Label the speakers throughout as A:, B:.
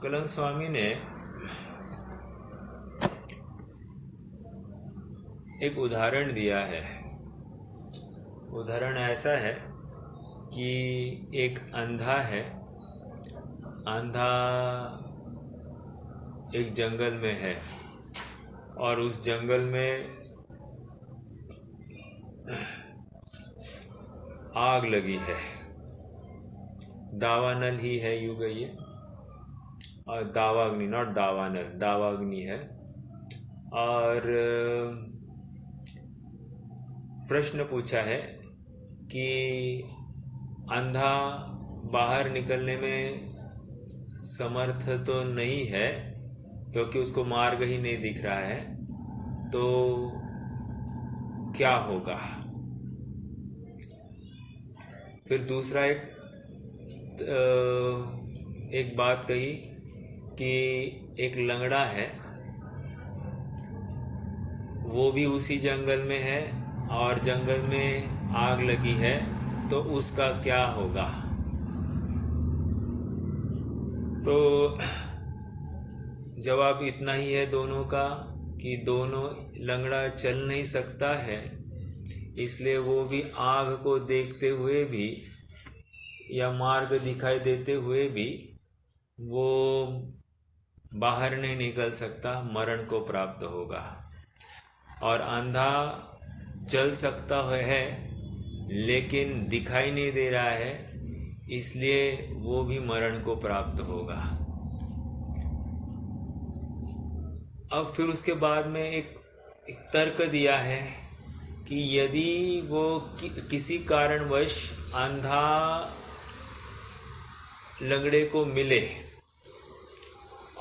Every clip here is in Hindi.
A: कलन स्वामी ने एक उदाहरण दिया है। उदाहरण ऐसा है कि एक अंधा है। अंधा एक जंगल में है और उस जंगल में आग लगी है। दावानल ही है, यूं कहिए, और दावाग्नि, नॉट दावानल, दावाग्नि है। और प्रश्न पूछा है कि अंधा बाहर निकलने में समर्थ तो नहीं है क्योंकि उसको मार्ग ही नहीं दिख रहा है, तो क्या होगा। फिर दूसरा एक बात कही कि एक लंगड़ा है, वो भी उसी जंगल में है और जंगल में आग लगी है, तो उसका क्या होगा। तो जवाब इतना ही है दोनों का कि दोनों, लंगड़ा चल नहीं सकता है, इसलिए वो भी आग को देखते हुए भी या मार्ग दिखाई देते हुए भी वो बाहर नहीं निकल सकता, मरण को प्राप्त होगा। और अंधा चल सकता है लेकिन दिखाई नहीं दे रहा है, इसलिए वो भी मरण को प्राप्त होगा। अब फिर उसके बाद में एक तर्क दिया है कि यदि वो किसी कारणवश अंधा लंगड़े को मिले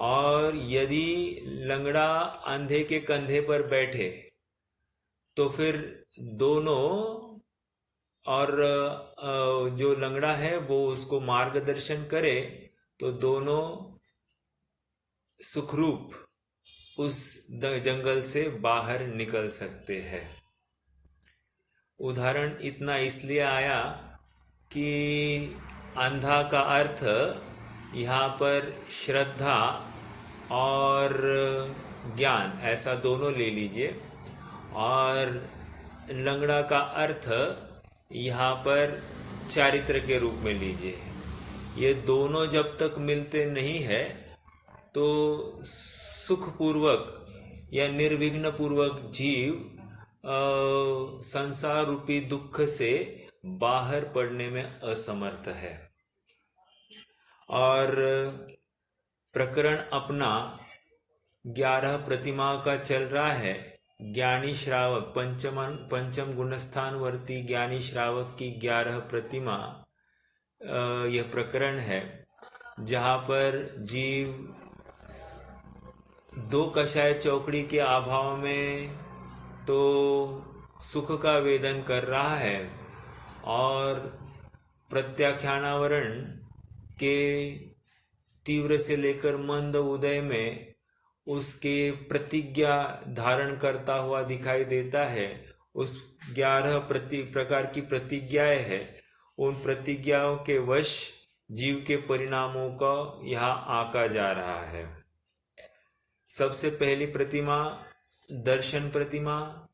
A: और यदि लंगड़ा अंधे के कंधे पर बैठे, तो फिर दोनों, और जो लंगड़ा है वो उसको मार्गदर्शन करे, तो दोनों सुखरूप उस जंगल से बाहर निकल सकते हैं। उदाहरण इतना इसलिए आया कि अंधा का अर्थ यहाँ पर श्रद्धा और ज्ञान, ऐसा दोनों ले लीजिए, और लंगड़ा का अर्थ यहाँ पर चारित्र के रूप में लीजिए। ये दोनों जब तक मिलते नहीं है तो सुखपूर्वक या निर्विघ्न पूर्वक जीव संसार रूपी दुख से बाहर पड़ने में असमर्थ है। और प्रकरण अपना 11 प्रतिमा का चल रहा है। ज्ञानी श्रावक, पंचम गुणस्थानवर्ती ज्ञानी श्रावक की 11 प्रतिमा, यह प्रकरण है जहाँ पर जीव दो कषाय चौकड़ी के अभाव में तो सुख का वेदन कर रहा है और प्रत्याख्यानावरण के तीव्र से लेकर मंद उदय में उसके प्रतिज्ञा धारण करता हुआ दिखाई देता है। उस 11 प्रकार की प्रतिज्ञाएं है, उन प्रतिज्ञाओं के वश जीव के परिणामों का यहाँ आका जा रहा है। सबसे पहली प्रतिमा दर्शन प्रतिमा,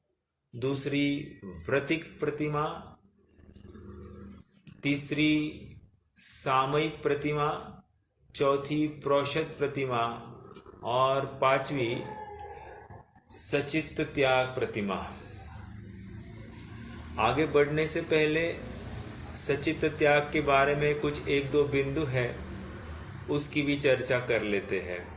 A: दूसरी वृतिक प्रतिमा, तीसरी सामयिक प्रतिमा, चौथी प्रोषद प्रतिमा और पांचवी सचित्त त्याग प्रतिमा। आगे बढ़ने से पहले सचित्त त्याग के बारे में कुछ एक दो बिंदु है, उसकी भी चर्चा कर लेते हैं।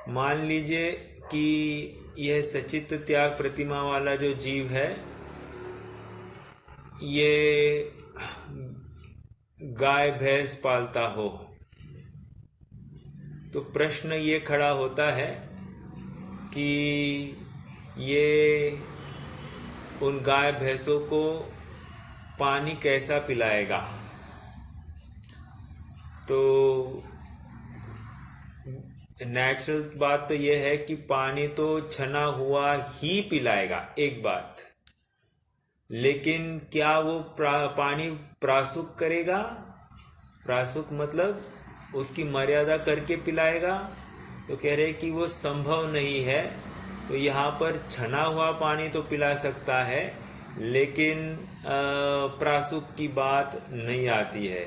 A: मान लीजिए कि यह सचित्त त्याग प्रतिमा वाला जो जीव है, ये गाय भैंस पालता हो, तो प्रश्न ये खड़ा होता है कि ये उन गाय भैंसों को पानी कैसा पिलाएगा। तो नेचुरल बात तो यह है कि पानी तो छना हुआ ही पिलाएगा, एक बात, लेकिन क्या वो पानी प्रासुक करेगा। प्रासुक मतलब उसकी मर्यादा करके पिलाएगा? तो कह रहे कि वो संभव नहीं है। तो यहाँ पर छना हुआ पानी तो पिला सकता है, लेकिन प्रासुक की बात नहीं आती है।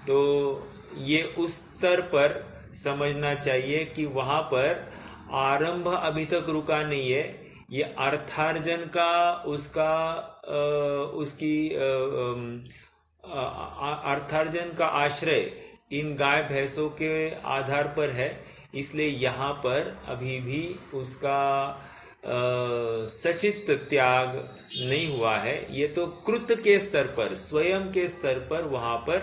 A: तो ये उस स्तर पर समझना चाहिए कि वहाँ पर आरंभ अभी तक रुका नहीं है। ये अर्थार्जन का उसका उसकी अर्थार्जन का आश्रय इन गाय भैंसों के आधार पर है। इसलिए यहाँ पर अभी भी उसका सचित त्याग नहीं हुआ है। ये तो कृत के स्तर पर, स्वयं के स्तर पर वहाँ पर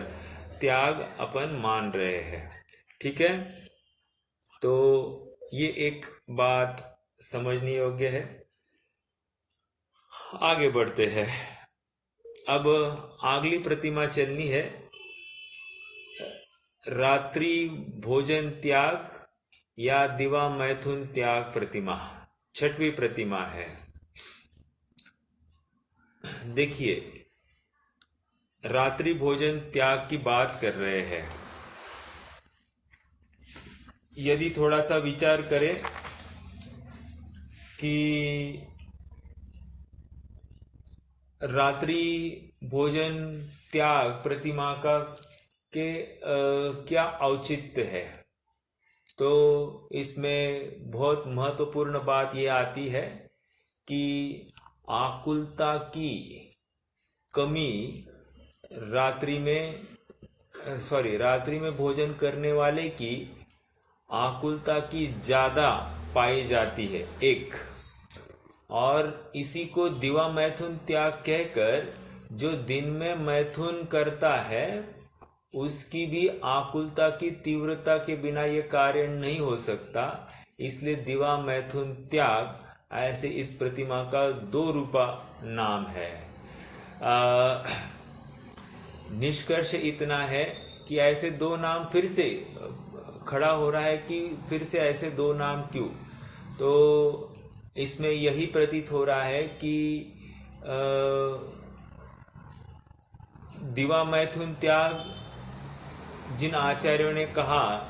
A: त्याग अपन मान रहे हैं। ठीक है, तो ये एक बात समझने योग्य है। आगे बढ़ते हैं। अब अगली प्रतिमा चलनी है, रात्रि भोजन त्याग या दिवा मैथुन त्याग प्रतिमा। छठवीं प्रतिमा है। देखिए, रात्रि भोजन त्याग की बात कर रहे हैं। यदि थोड़ा सा विचार करें कि रात्रि भोजन त्याग प्रतिमा का के क्या औचित्य है, तो इसमें बहुत महत्वपूर्ण बात यह आती है कि आकुलता की कमी रात्रि में भोजन करने वाले की आकुलता की ज़्यादा पाई जाती है एक। और इसी को दिवा मैथुन त्याग कहकर जो दिन में मैथुन करता है उसकी भी आकुलता की तीव्रता के बिना ये कार्य नहीं हो सकता। इसलिए दिवा मैथुन त्याग ऐसे इस प्रतिमा का दो रूपा नाम है। निष्कर्ष इतना है कि ऐसे दो नाम फिर से खड़ा हो रहा है कि फिर से ऐसे दो नाम क्यों। तो इसमें यही प्रतीत हो रहा है कि दिवा मैथुन त्याग जिन आचार्यों ने कहा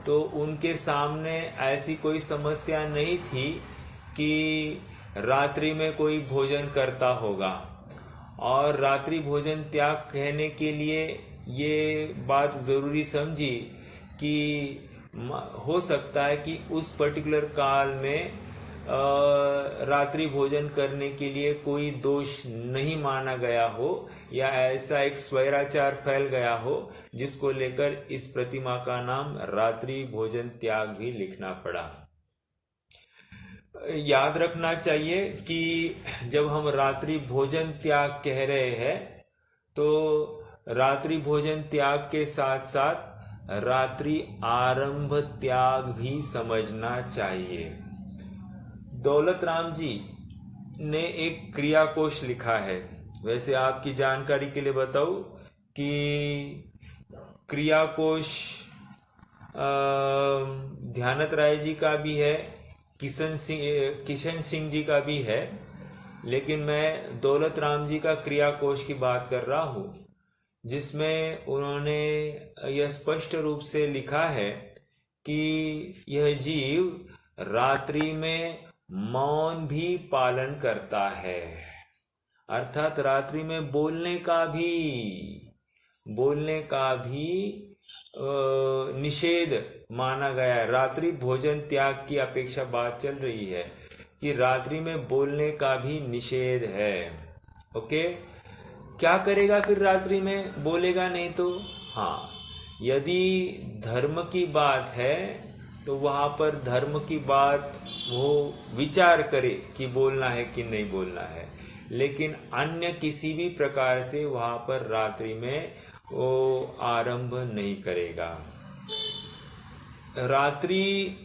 A: तो उनके सामने ऐसी कोई समस्या नहीं थी कि रात्रि में कोई भोजन करता होगा। और रात्रि भोजन त्याग कहने के लिए ये बात ज़रूरी समझी कि हो सकता है कि उस पर्टिकुलर काल में रात्रि भोजन करने के लिए कोई दोष नहीं माना गया हो, या ऐसा एक स्वैराचार फैल गया हो जिसको लेकर इस प्रतिमा का नाम रात्रि भोजन त्याग भी लिखना पड़ा। याद रखना चाहिए कि जब हम रात्रि भोजन त्याग कह रहे हैं तो रात्रि भोजन त्याग के साथ साथ रात्रि आरंभ त्याग भी समझना चाहिए। दौलत राम जी ने एक क्रियाकोश लिखा है। वैसे आपकी जानकारी के लिए बताऊं कि क्रियाकोश ध्यानत राय जी का भी है, किशन सिंह जी का भी है, लेकिन मैं दौलत राम जी का क्रियाकोश की बात कर रहा हूँ, जिसमें उन्होंने यह स्पष्ट रूप से लिखा है कि यह जीव रात्रि में मौन भी पालन करता है। अर्थात रात्रि में बोलने का भी निषेध माना गया है। रात्रि भोजन त्याग की अपेक्षा बात चल रही है कि रात्रि में बोलने का भी निषेध है। ओके, क्या करेगा फिर रात्रि में? बोलेगा नहीं तो? हाँ, यदि धर्म की बात है तो वहां पर धर्म की बात वो विचार करे कि बोलना है कि नहीं बोलना है, लेकिन अन्य किसी भी प्रकार से वहां पर रात्रि में वो आरंभ नहीं करेगा। रात्रि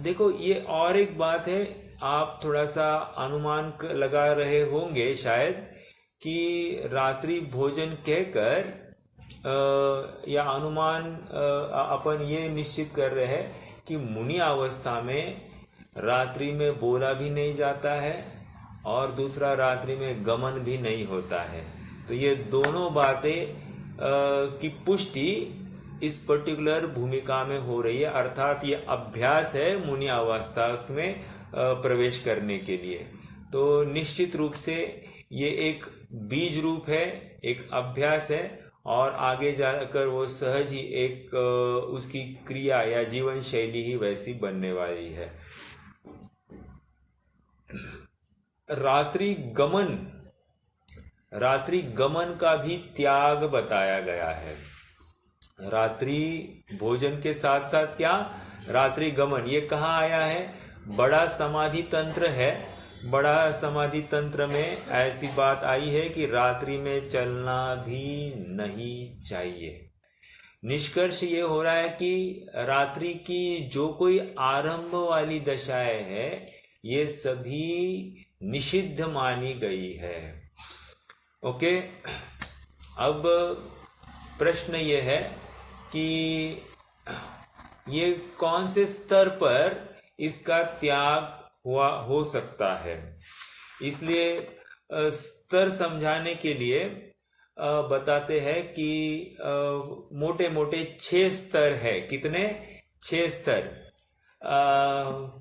A: देखो, ये और एक बात है, आप थोड़ा सा अनुमान लगा रहे होंगे शायद कि रात्रि भोजन कहकर या अनुमान अपन ये निश्चित कर रहे हैं कि मुनि अवस्था में रात्रि में बोला भी नहीं जाता है और दूसरा रात्रि में गमन भी नहीं होता है। तो ये दोनों बातें की पुष्टि इस पर्टिकुलर भूमिका में हो रही है, अर्थात ये अभ्यास है मुनि अवस्था में प्रवेश करने के लिए। तो निश्चित रूप से ये एक बीज रूप है, एक अभ्यास है, और आगे जाकर वो सहज ही एक उसकी क्रिया या जीवन शैली ही वैसी बनने वाली है। रात्रि गमन का भी त्याग बताया गया है। रात्रि भोजन के साथ साथ क्या, रात्रि गमन, ये कहाँ आया है? बड़ा समाधि तंत्र है। बड़ा समाधि तंत्र में ऐसी बात आई है कि रात्रि में चलना भी नहीं चाहिए। निष्कर्ष ये हो रहा है कि रात्रि की जो कोई आरंभ वाली दशाएं है, ये सभी निषिद्ध मानी गई है। ओके, अब प्रश्न ये है कि ये कौन से स्तर पर इसका त्याग हो सकता है। इसलिए स्तर समझाने के लिए बताते हैं कि मोटे मोटे 6 स्तर है। कितने? 6 स्तर।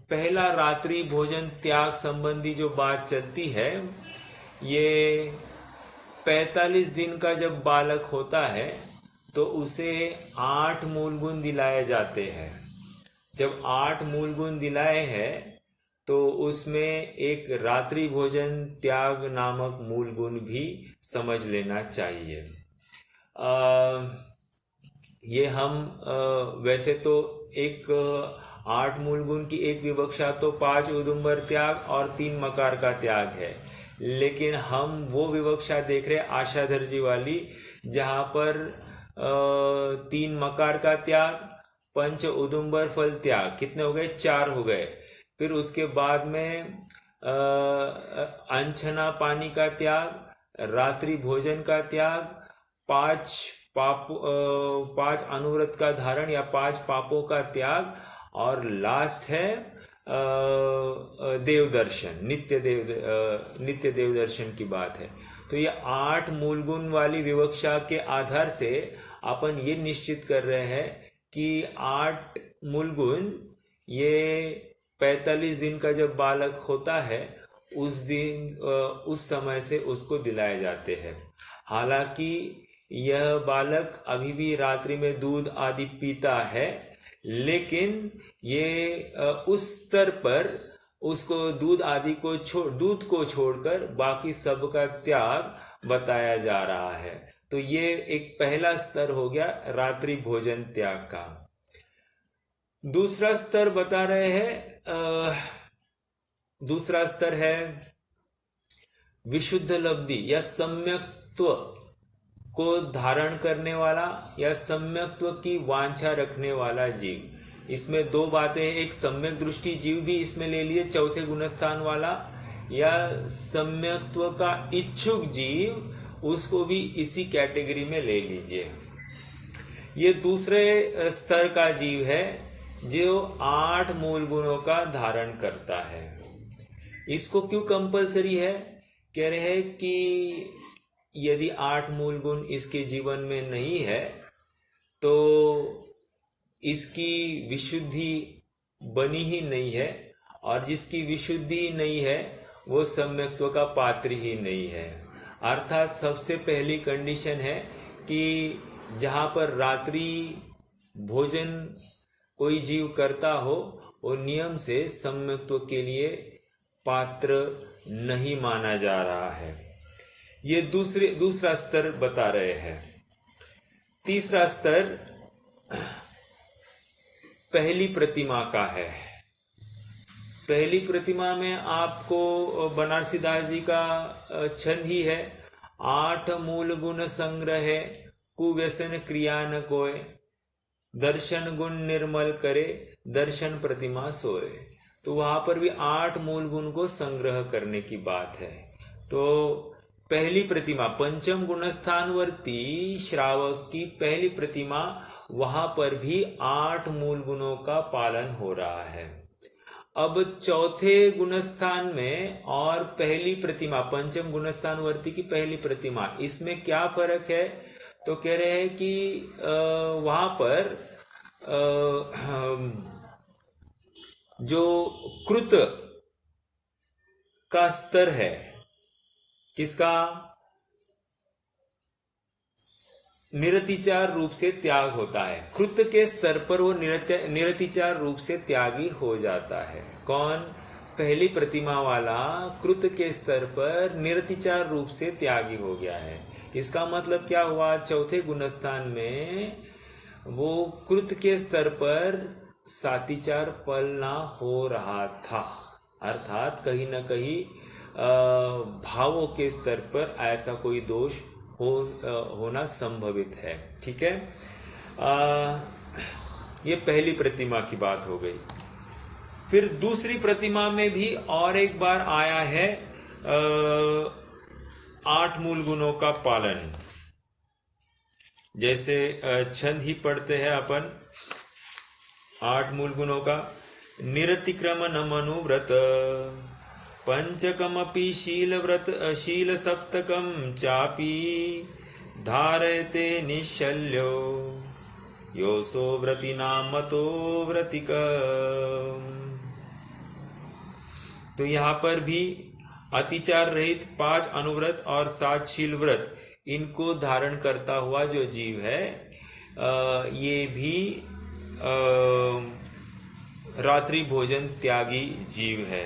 A: पहला रात्रि भोजन त्याग संबंधी जो बात चलती है, ये 45 दिन का जब बालक होता है तो उसे 8 मूल गुण दिलाए जाते हैं। जब 8 मूल गुण दिलाए हैं तो उसमें एक रात्रि भोजन त्याग नामक मूल गुण भी समझ लेना चाहिए। ये हम वैसे तो एक 8 मूल गुण की एक विवक्षा तो 5 उदुम्बर त्याग और 3 मकार का त्याग है, लेकिन हम वो विवक्षा देख रहे आशाधर जी वाली, जहाँ पर 3 मकार का त्याग, 5 उदुम्बर फल त्याग, कितने हो गए? 4 हो गए। फिर उसके बाद में अंछना पानी का त्याग, रात्रि भोजन का त्याग, 5 अनुव्रत का धारण या 5 पापों का त्याग, और लास्ट है देव दर्शन, नित्य देव दर्शन की बात है। तो ये 8 मूल गुण वाली विवक्षा के आधार से अपन ये निश्चित कर रहे हैं कि 8 मूल गुण ये 45 दिन का जब बालक होता है उस दिन उस समय से उसको दिलाए जाते हैं। हालांकि यह बालक अभी भी रात्रि में दूध आदि पीता है, लेकिन ये उस स्तर पर उसको दूध को छोड़कर बाकी सब का त्याग बताया जा रहा है। तो ये एक पहला स्तर हो गया रात्रि भोजन त्याग का। दूसरा स्तर बता रहे हैं, दूसरा स्तर है विशुद्ध लब्धि या सम्यक्त्व को धारण करने वाला या सम्यक्त्व की वांछा रखने वाला जीव। इसमें 2 बातें हैं, एक सम्यक दृष्टि जीव भी इसमें ले लिए, चौथे गुणस्थान वाला, या सम्यक्त्व का इच्छुक जीव, उसको भी इसी कैटेगरी में ले लीजिए। ये दूसरे स्तर का जीव है जो 8 मूल गुणों का धारण करता है। इसको क्यों कंपलसरी है? कह रहे हैं कि यदि 8 मूल गुण इसके जीवन में नहीं है तो इसकी विशुद्धि बनी ही नहीं है, और जिसकी विशुद्धि नहीं है वो सम्यक्त्व का पात्र ही नहीं है। अर्थात सबसे पहली कंडीशन है कि जहाँ पर रात्रि भोजन कोई जीव करता हो वो नियम से सम्यक्त्व के लिए पात्र नहीं माना जा रहा है। ये दूसरा स्तर बता रहे हैं। तीसरा स्तर पहली प्रतिमा का है। पहली प्रतिमा में आपको बनारसी दास जी का छंद ही है, 8 मूल गुण संग्रह है, कुव्यसन क्रिया न कोय, दर्शन गुण निर्मल करे, दर्शन प्रतिमा सोए। तो वहां पर भी 8 मूल गुण को संग्रह करने की बात है। तो पहली प्रतिमा पंचम गुणस्थानवर्ती श्रावक की पहली प्रतिमा, वहां पर भी 8 मूल गुणों का पालन हो रहा है। अब चौथे गुणस्थान में और पहली प्रतिमा पंचम गुणस्थानवर्ती की पहली प्रतिमा, इसमें क्या फर्क है? तो कह रहे हैं कि वहां पर जो कृत का स्तर है, किसका? निरतिचार रूप से त्याग होता है। कृत के स्तर पर वो निरतिचार रूप से त्यागी हो जाता है। कौन? पहली प्रतिमा वाला कृत के स्तर पर निरतिचार रूप से त्यागी हो गया है। इसका मतलब क्या हुआ? चौथे गुणस्थान में वो कृत के स्तर पर सातिचार पलना हो रहा था, अर्थात कहीं न कहीं भावों के स्तर पर ऐसा कोई दोष होना संभवित है। ठीक है, ये पहली प्रतिमा की बात हो गई। फिर दूसरी प्रतिमा में भी और एक बार आया है 8 मूल गुणों का पालन। जैसे छंद ही पढ़ते हैं अपन 8 मूल गुणों का। निरतिक्रमण मनुव्रत पंचकमपि शील सप्तकम चापि धारयते निश्चल्यो योसो व्रति नामतो व्रतिक। तो यहाँ पर भी अतिचार रहित 5 अनुव्रत और 7 शील व्रत, इनको धारण करता हुआ जो जीव है ये भी रात्रि भोजन त्यागी जीव है।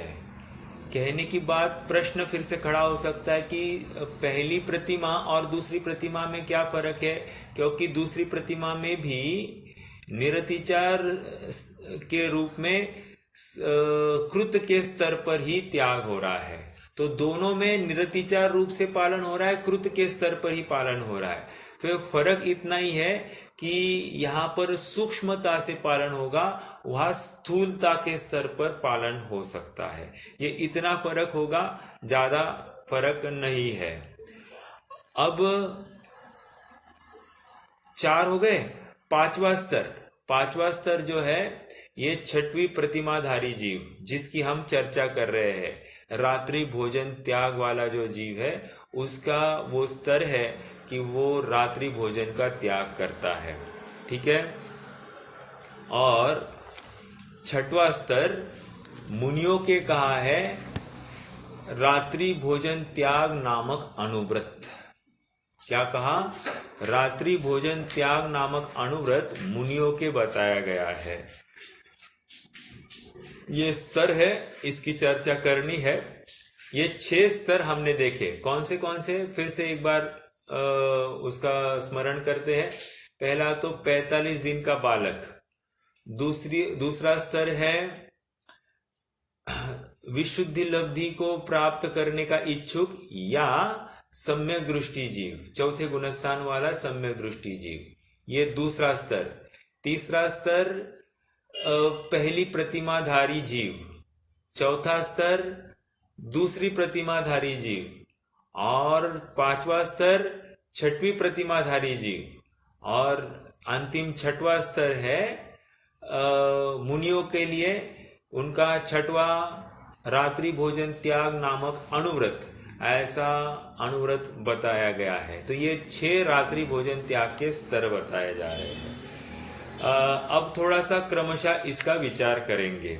A: कहने की बात, प्रश्न फिर से खड़ा हो सकता है कि पहली प्रतिमा और दूसरी प्रतिमा में क्या फर्क है? क्योंकि दूसरी प्रतिमा में भी निरतिचार के रूप में कृत के स्तर पर ही त्याग हो रहा है। तो दोनों में निरतिचार रूप से पालन हो रहा है, कृत के स्तर पर ही पालन हो रहा है। फिर फर्क इतना ही है कि यहाँ पर सूक्ष्मता से पालन होगा, वहां स्थूलता के स्तर पर पालन हो सकता है। ये इतना फर्क होगा, ज्यादा फर्क नहीं है। अब 4 हो गए। पांचवा स्तर जो है ये 6वीं प्रतिमाधारी जीव, जिसकी हम चर्चा कर रहे हैं। रात्रि भोजन त्याग वाला जो जीव है उसका वो स्तर है कि वो रात्रि भोजन का त्याग करता है। ठीक है, और 6वां स्तर मुनियों के कहा है रात्रि भोजन त्याग नामक अनुव्रत। क्या कहा? रात्रि भोजन त्याग नामक अनुव्रत मुनियों के बताया गया है। ये स्तर है, इसकी चर्चा करनी है। ये 6 स्तर हमने देखे। कौन से? फिर से एक बार उसका स्मरण करते हैं। पहला तो 45 दिन का बालक। दूसरा स्तर है विशुद्धि लब्धि को प्राप्त करने का इच्छुक या सम्यक दृष्टि जीव, चौथे गुणस्थान वाला सम्यक दृष्टि जीव, ये दूसरा स्तर। तीसरा स्तर पहली प्रतिमाधारी जीव। चौथा स्तर दूसरी प्रतिमाधारी जीव। और 5वां स्तर 6वीं प्रतिमाधारी जीव। और अंतिम 6वां स्तर है मुनियों के लिए, उनका 6वां रात्रि भोजन त्याग नामक अनुव्रत, ऐसा अनुव्रत बताया गया है। तो ये 6 रात्रि भोजन त्याग के स्तर बताए जा रहे हैं। अब थोड़ा सा क्रमशः इसका विचार करेंगे।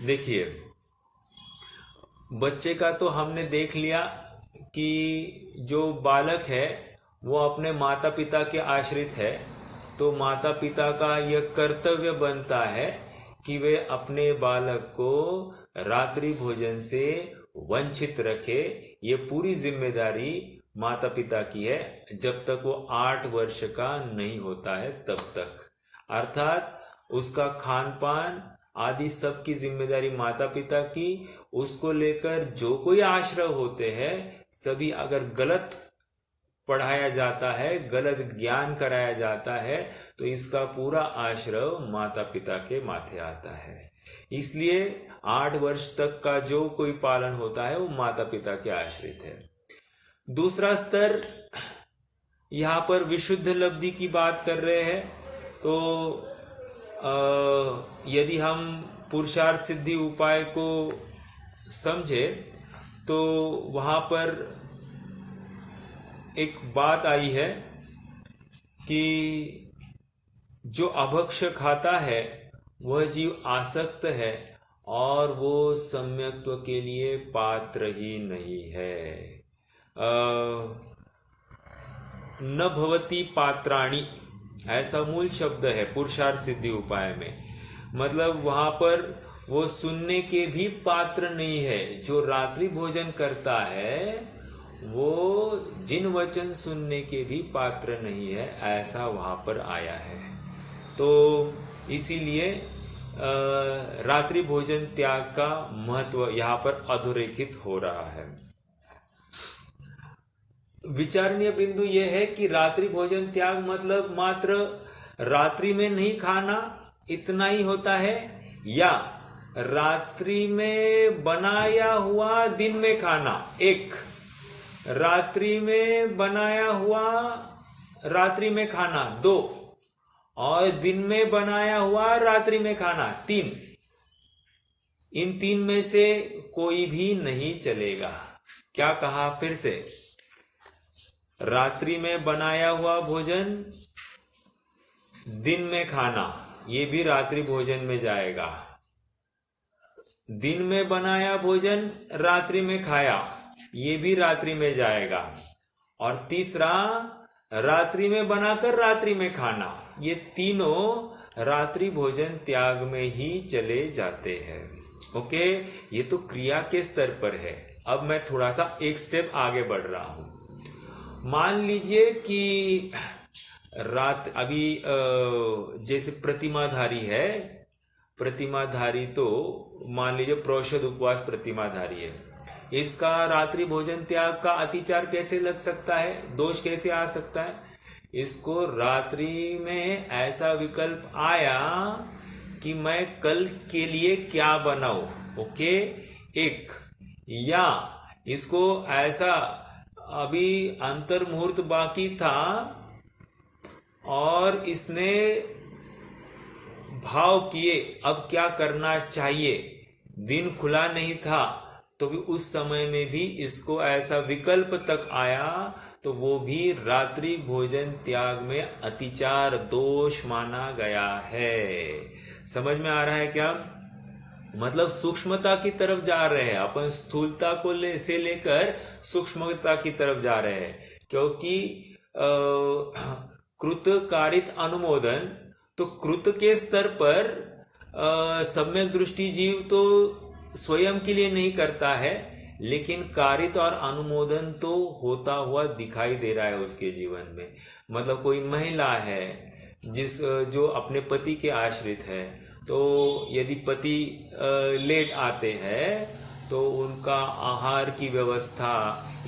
A: देखिए, बच्चे का तो हमने देख लिया कि जो बालक है वो अपने माता पिता के आश्रित है, तो माता पिता का यह कर्तव्य बनता है कि वे अपने बालक को रात्रि भोजन से वंचित रखे। ये पूरी जिम्मेदारी माता पिता की है जब तक वो 8 वर्ष का नहीं होता है तब तक। अर्थात उसका खान पान आदि सब की जिम्मेदारी माता पिता की। उसको लेकर जो कोई आश्रय होते हैं, सभी अगर गलत पढ़ाया जाता है, गलत ज्ञान कराया जाता है, तो इसका पूरा आश्रय माता पिता के माथे आता है। इसलिए 8 वर्ष तक का जो कोई पालन होता है वो माता पिता के आश्रित है। दूसरा स्तर, यहाँ पर विशुद्ध लब्धि की बात कर रहे हैं, तो यदि हम पुरुषार्थ सिद्धि उपाय को समझे तो वहां पर एक बात आई है कि जो अभक्ष खाता है वह जीव आसक्त है और वो सम्यक्त्व के लिए पात्र ही नहीं है। न भवती पात्राणि, ऐसा मूल शब्द है पुरुषार्थ सिद्धि उपाय में। मतलब वहां पर वो सुनने के भी पात्र नहीं है। जो रात्रि भोजन करता है वो जिन वचन सुनने के भी पात्र नहीं है, ऐसा वहां पर आया है। तो इसीलिए रात्रि भोजन त्याग का महत्व यहाँ पर अधोरेखित हो रहा है। विचारणीय बिंदु यह है कि रात्रि भोजन त्याग मतलब मात्र रात्रि में नहीं खाना इतना ही होता है, या रात्रि में बनाया हुआ दिन में खाना, एक रात्रि में बनाया हुआ रात्रि में खाना, दो और दिन में बनाया हुआ रात्रि में खाना, तीन। इन तीन में से कोई भी नहीं चलेगा। क्या कहा फिर से? रात्रि में बनाया हुआ भोजन दिन में खाना, ये भी रात्रि भोजन में जाएगा। दिन में बनाया भोजन रात्रि में खाया, ये भी रात्रि में जाएगा। और तीसरा, रात्रि में बनाकर रात्रि में खाना, ये तीनों रात्रि भोजन त्याग में ही चले जाते हैं। ओके, ये तो क्रिया के स्तर पर है। अब मैं थोड़ा सा एक स्टेप आगे बढ़ रहा हूं। मान लीजिए कि अभी जैसे प्रतिमाधारी है, प्रतिमाधारी तो मान लीजिए प्रोषद उपवास प्रतिमाधारी है, इसका रात्रि भोजन त्याग का अतिचार कैसे लग सकता है, दोष कैसे आ सकता है? इसको रात्रि में ऐसा विकल्प आया कि मैं कल के लिए क्या बनाऊं, ओके, एक, या इसको ऐसा अभी अंतर मुहूर्त बाकी था और इसने भाव किए अब क्या करना चाहिए, दिन खुला नहीं था तो भी उस समय में भी इसको ऐसा विकल्प तक आया, तो वो भी रात्रि भोजन त्याग में अतिचार दोष माना गया है। समझ में आ रहा है क्या? मतलब सूक्ष्मता की तरफ जा रहे हैं अपन, स्थूलता को से लेकर सूक्ष्मता की तरफ जा रहे हैं। क्योंकि कृत कारित अनुमोदन, तो कृत के स्तर पर सम्यक दृष्टि जीव तो स्वयं के लिए नहीं करता है, लेकिन कारित और अनुमोदन तो होता हुआ दिखाई दे रहा है उसके जीवन में। मतलब कोई महिला है जो अपने पति के आश्रित है, तो यदि पति लेट आते हैं तो उनका आहार की व्यवस्था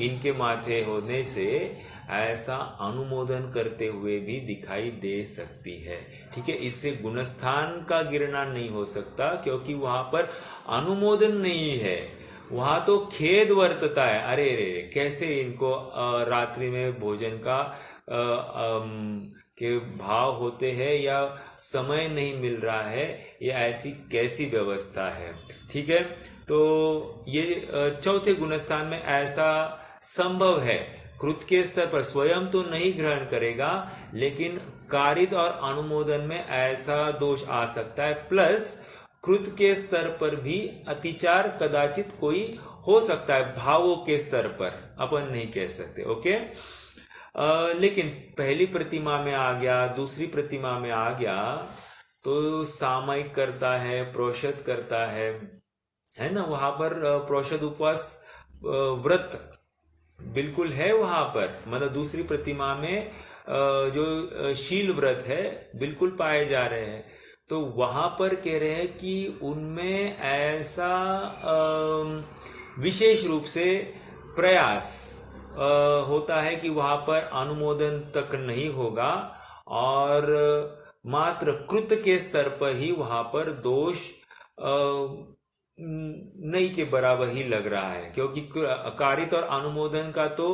A: इनके माथे होने से ऐसा अनुमोदन करते हुए भी दिखाई दे सकती है। ठीक है, इससे गुणस्थान का गिरना नहीं हो सकता, क्योंकि वहां पर अनुमोदन नहीं है, वहां तो खेद वर्तता है। अरे रे, कैसे इनको रात्रि में भोजन का के भाव होते हैं या समय नहीं मिल रहा है, ये ऐसी कैसी व्यवस्था है। ठीक है, तो ये चौथे गुणस्थान में ऐसा संभव है। कृत के स्तर पर स्वयं तो नहीं ग्रहण करेगा, लेकिन कारित और अनुमोदन में ऐसा दोष आ सकता है। प्लस कृत के स्तर पर भी अतिचार कदाचित कोई हो सकता है, भावों के स्तर पर अपन नहीं कह सकते। ओके, लेकिन पहली प्रतिमा में आ गया, दूसरी प्रतिमा में आ गया तो सामयिक करता है, प्रोषद करता है ना। वहां पर प्रोषद उपवास व्रत बिल्कुल है वहां पर। मतलब दूसरी प्रतिमा में जो शील व्रत है बिल्कुल पाए जा रहे हैं। तो वहां पर कह रहे हैं कि उनमें ऐसा विशेष रूप से प्रयास होता है कि वहां पर अनुमोदन तक नहीं होगा और मात्र कृत के स्तर पर ही वहां पर दोष नहीं के बराबर ही लग रहा है, क्योंकि कारित और अनुमोदन का तो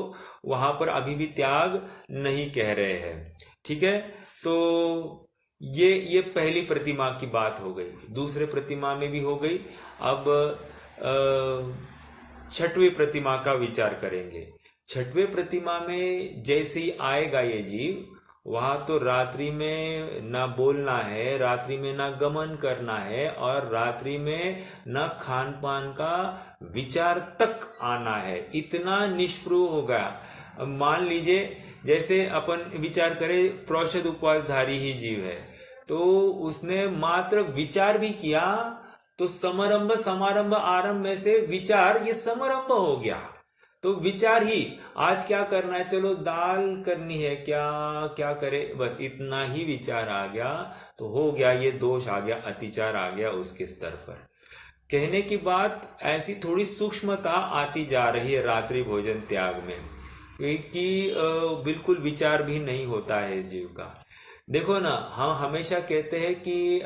A: वहां पर अभी भी त्याग नहीं कह रहे हैं। ठीक है, तो ये पहली प्रतिमा की बात हो गई। दूसरे प्रतिमा में भी हो गई। अब छठवीं प्रतिमा का विचार करेंगे। छठवें प्रतिमा में जैसे ही आएगा ये जीव, वहां तो रात्रि में ना बोलना है, रात्रि में ना गमन करना है, और रात्रि में ना खान पान का विचार तक आना है। इतना निष्प्रभ हो गया। मान लीजिए जैसे अपन विचार करें, प्रोषद उपवासधारी ही जीव है, तो उसने मात्र विचार भी किया तो समारंभ समारंभ आरंभ में से विचार ये समारंभ हो गया। तो विचार ही आज क्या करना है, चलो दाल करनी है, क्या क्या करे, बस इतना ही विचार आ गया तो हो गया, ये दोष आ गया, अतिचार आ गया उसके स्तर पर। कहने की बात ऐसी थोड़ी सूक्ष्मता आती जा रही है रात्रि भोजन त्याग में, कि बिल्कुल विचार भी नहीं होता है इस जीव का। देखो ना, हम हमेशा कहते हैं कि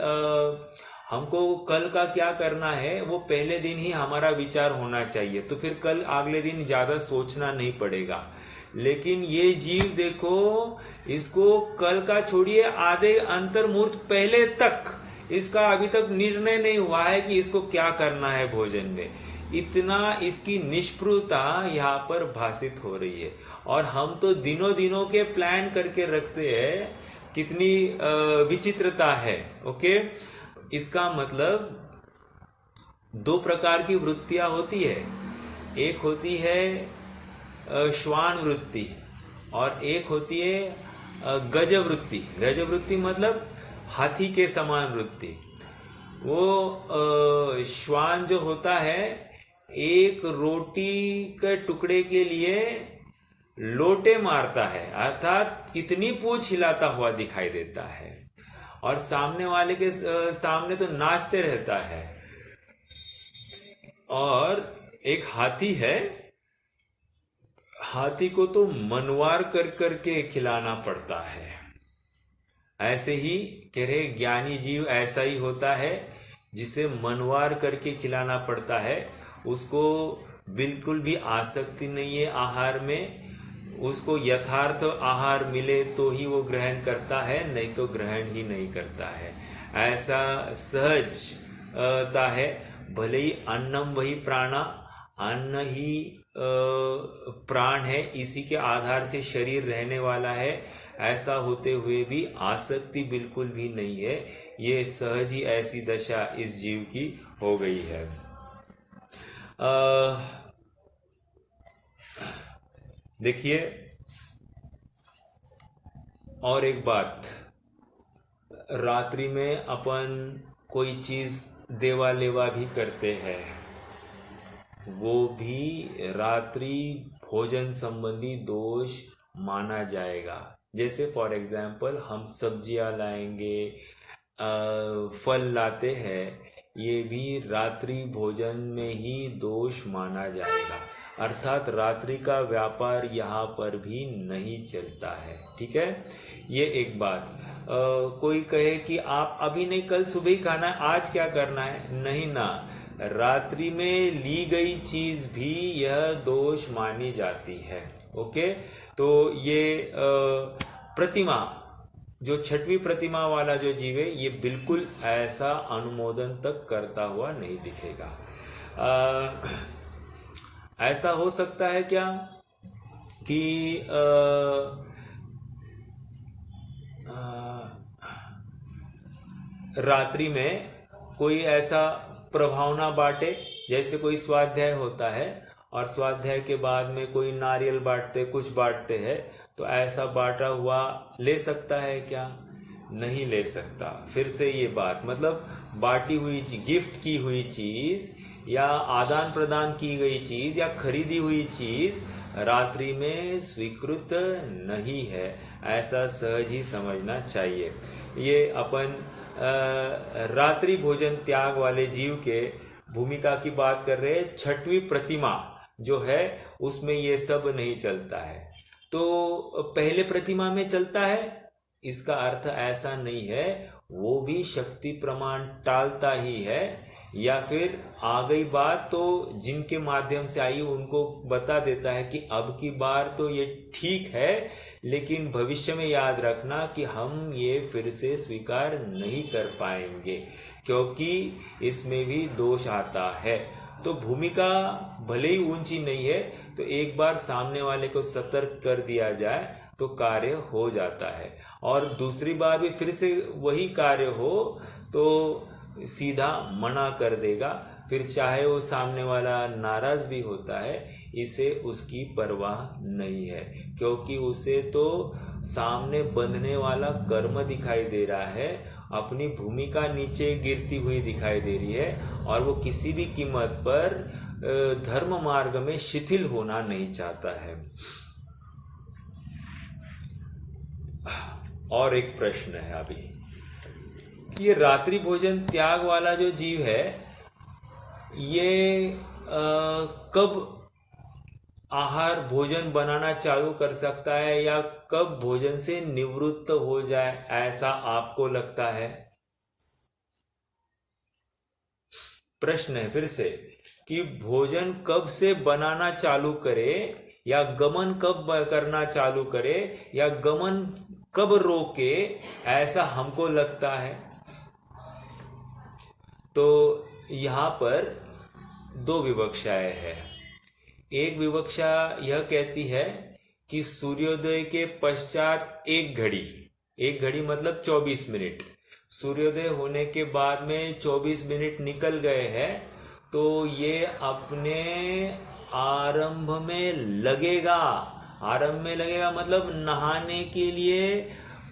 A: हमको कल का क्या करना है वो पहले दिन ही हमारा विचार होना चाहिए, तो फिर कल अगले दिन ज्यादा सोचना नहीं पड़ेगा। लेकिन ये जीव देखो, इसको कल का छोड़िए, आधे अंतर मुहूर्त पहले तक इसका अभी तक निर्णय नहीं हुआ है कि इसको क्या करना है भोजन में। इतना इसकी निष्प्रभता यहाँ पर भाषित हो रही है। और हम तो दिनों दिनों के प्लान करके रखते हैं, कितनी विचित्रता है। ओके, इसका मतलब दो प्रकार की वृत्तियां होती है। एक होती है श्वान वृत्ति और एक होती है गज वृत्ति। गज वृत्ति मतलब हाथी के समान वृत्ति। वो श्वान जो होता है, एक रोटी के टुकड़े के लिए लोटे मारता है, अर्थात कितनी पूंछ हिलाता हुआ दिखाई देता है, और सामने वाले के सामने तो नाचते रहता है। और एक हाथी है, हाथी को तो मनवार कर करके खिलाना पड़ता है। ऐसे ही कह रहे ज्ञानी जीव ऐसा ही होता है, जिसे मनवार करके खिलाना पड़ता है। उसको बिल्कुल भी आसक्ति नहीं है आहार में, उसको यथार्थ आहार मिले तो ही वो ग्रहण करता है, नहीं तो ग्रहण ही नहीं करता है। ऐसा सहजता है। भले ही अन्नम वही प्राणा, अन्न ही प्राण है, इसी के आधार से शरीर रहने वाला है, ऐसा होते हुए भी आसक्ति बिल्कुल भी नहीं है। ये सहज ही ऐसी दशा इस जीव की हो गई है। देखिए, और एक बात, रात्रि में अपन कोई चीज देवा लेवा भी करते हैं, वो भी रात्रि भोजन संबंधी दोष माना जाएगा। जैसे फॉर एग्जाम्पल हम सब्जियां लाएंगे, फल लाते हैं, ये भी रात्रि भोजन में ही दोष माना जाएगा। अर्थात रात्रि का व्यापार यहाँ पर भी नहीं चलता है। ठीक है, ये एक बात। कोई कहे कि आप अभी नहीं, कल सुबह ही खाना है, आज क्या करना है, नहीं ना, रात्रि में ली गई चीज भी यह दोष मानी जाती है। ओके, तो ये प्रतिमा, जो छठवीं प्रतिमा वाला जो जीव है, ये बिल्कुल ऐसा अनुमोदन तक करता हुआ नहीं दिखेगा। ऐसा हो सकता है क्या कि रात्रि में कोई ऐसा प्रभावना बांटे, जैसे कोई स्वाध्याय होता है और स्वाध्याय के बाद में कोई नारियल बांटते, कुछ बांटते हैं, तो ऐसा बांटा हुआ ले सकता है क्या? नहीं ले सकता। फिर से ये बात, मतलब बांटी हुई गिफ्ट की हुई चीज या आदान प्रदान की गई चीज या खरीदी हुई चीज रात्रि में स्वीकृत नहीं है, ऐसा सहज ही समझना चाहिए। ये अपन रात्रि भोजन त्याग वाले जीव के भूमिका की बात कर रहे हैं। छठवीं प्रतिमा जो है उसमें ये सब नहीं चलता है, तो पहले प्रतिमा में चलता है, इसका अर्थ ऐसा नहीं है वो भी शक्ति प्रमाण टालता ही है, या फिर आ गई बात तो जिनके माध्यम से आई उनको बता देता है कि अब की बार तो ये ठीक है, लेकिन भविष्य में याद रखना कि हम ये फिर से स्वीकार नहीं कर पाएंगे, क्योंकि इसमें भी दोष आता है। तो भूमिका भले ही ऊंची नहीं है, तो एक बार सामने वाले को सतर्क कर दिया जाए तो कार्य हो जाता है। और दूसरी बार भी फिर से वही कार्य हो तो सीधा मना कर देगा, फिर चाहे वो सामने वाला नाराज भी होता है, इसे उसकी परवाह नहीं है, क्योंकि उसे तो सामने बंधने वाला कर्म दिखाई दे रहा है, अपनी भूमिका नीचे गिरती हुई दिखाई दे रही है, और वो किसी भी कीमत पर धर्म मार्ग में शिथिल होना नहीं चाहता है। और एक प्रश्न है अभी, ये रात्रि भोजन त्याग वाला जो जीव है, ये कब आहार भोजन बनाना चालू कर सकता है या कब भोजन से निवृत्त हो जाए, ऐसा आपको लगता है? प्रश्न है फिर से कि भोजन कब से बनाना चालू करे या गमन कब करना चालू करे या गमन कब रोके, ऐसा हमको लगता है। तो यहां पर दो विवक्षाएं हैं। एक विवक्षा यह कहती है कि सूर्योदय के पश्चात एक घड़ी मतलब 24 मिनट, सूर्योदय होने के बाद में 24 मिनट निकल गए हैं, तो ये अपने आरंभ में लगेगा। आरंभ में लगेगा मतलब नहाने के लिए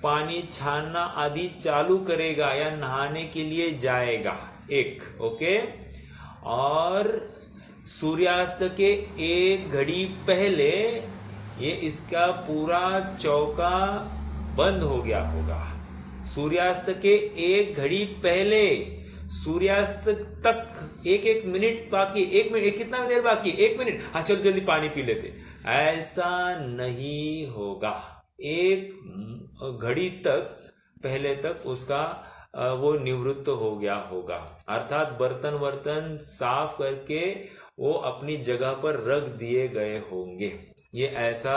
A: पानी छानना आदि चालू करेगा या नहाने के लिए जाएगा, एक ओके। और सूर्यास्त के एक घड़ी पहले ये इसका पूरा चौका बंद हो गया होगा। सूर्यास्त के एक घड़ी पहले सूर्यास्त तक एक मिनट बाकी, एक मिनट कितना देर बाकी, 1 मिनट, हाँ चलो जल्दी पानी पी लेते, ऐसा नहीं होगा। एक घड़ी तक पहले तक उसका वो निवृत्त हो गया होगा, अर्थात बर्तन साफ करके वो अपनी जगह पर रख दिए गए होंगे। ये ऐसा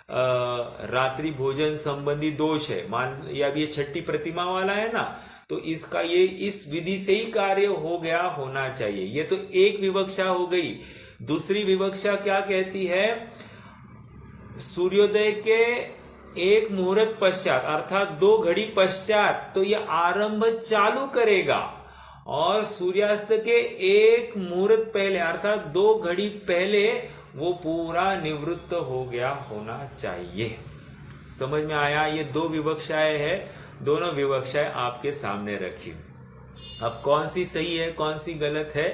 A: रात्रि भोजन संबंधी दोष है। मान या ये छठी प्रतिमा वाला है ना, तो इसका ये इस विधि से ही कार्य हो गया होना चाहिए। ये तो एक विवक्षा हो गई। दूसरी विवक्षा क्या कहती है? सूर्योदय के एक मुहूर्त पश्चात अर्थात 2 घड़ी पश्चात तो ये आरंभ चालू करेगा, और सूर्यास्त के एक मुहूर्त पहले अर्थात 2 घड़ी पहले वो पूरा निवृत्त हो गया होना चाहिए। समझ में आया? ये 2 विवक्षाएं हैं, दोनों विवक्षाएं आपके सामने रखी। अब कौन सी सही है कौन सी गलत है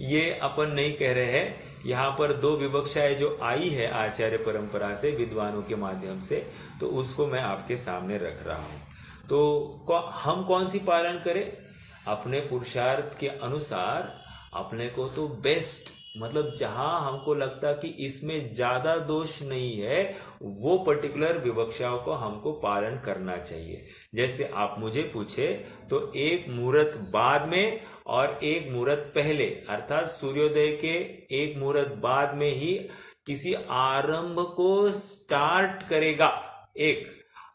A: ये अपन नहीं कह रहे हैं। यहाँ पर 2 विवक्षाएं जो आई है आचार्य परंपरा से, विद्वानों के माध्यम से, तो उसको मैं आपके सामने रख रहा हूं। तो हम कौन सी पालन करें? अपने पुरुषार्थ के अनुसार अपने को तो बेस्ट, मतलब जहां हमको लगता कि इसमें ज्यादा दोष नहीं है, वो पर्टिकुलर विवक्षाओं को हमको पालन करना चाहिए। जैसे आप मुझे पूछे तो एक मुहूर्त बाद में और एक मुहूर्त पहले, अर्थात सूर्योदय के एक मुहूर्त बाद में ही किसी आरंभ को स्टार्ट करेगा एक,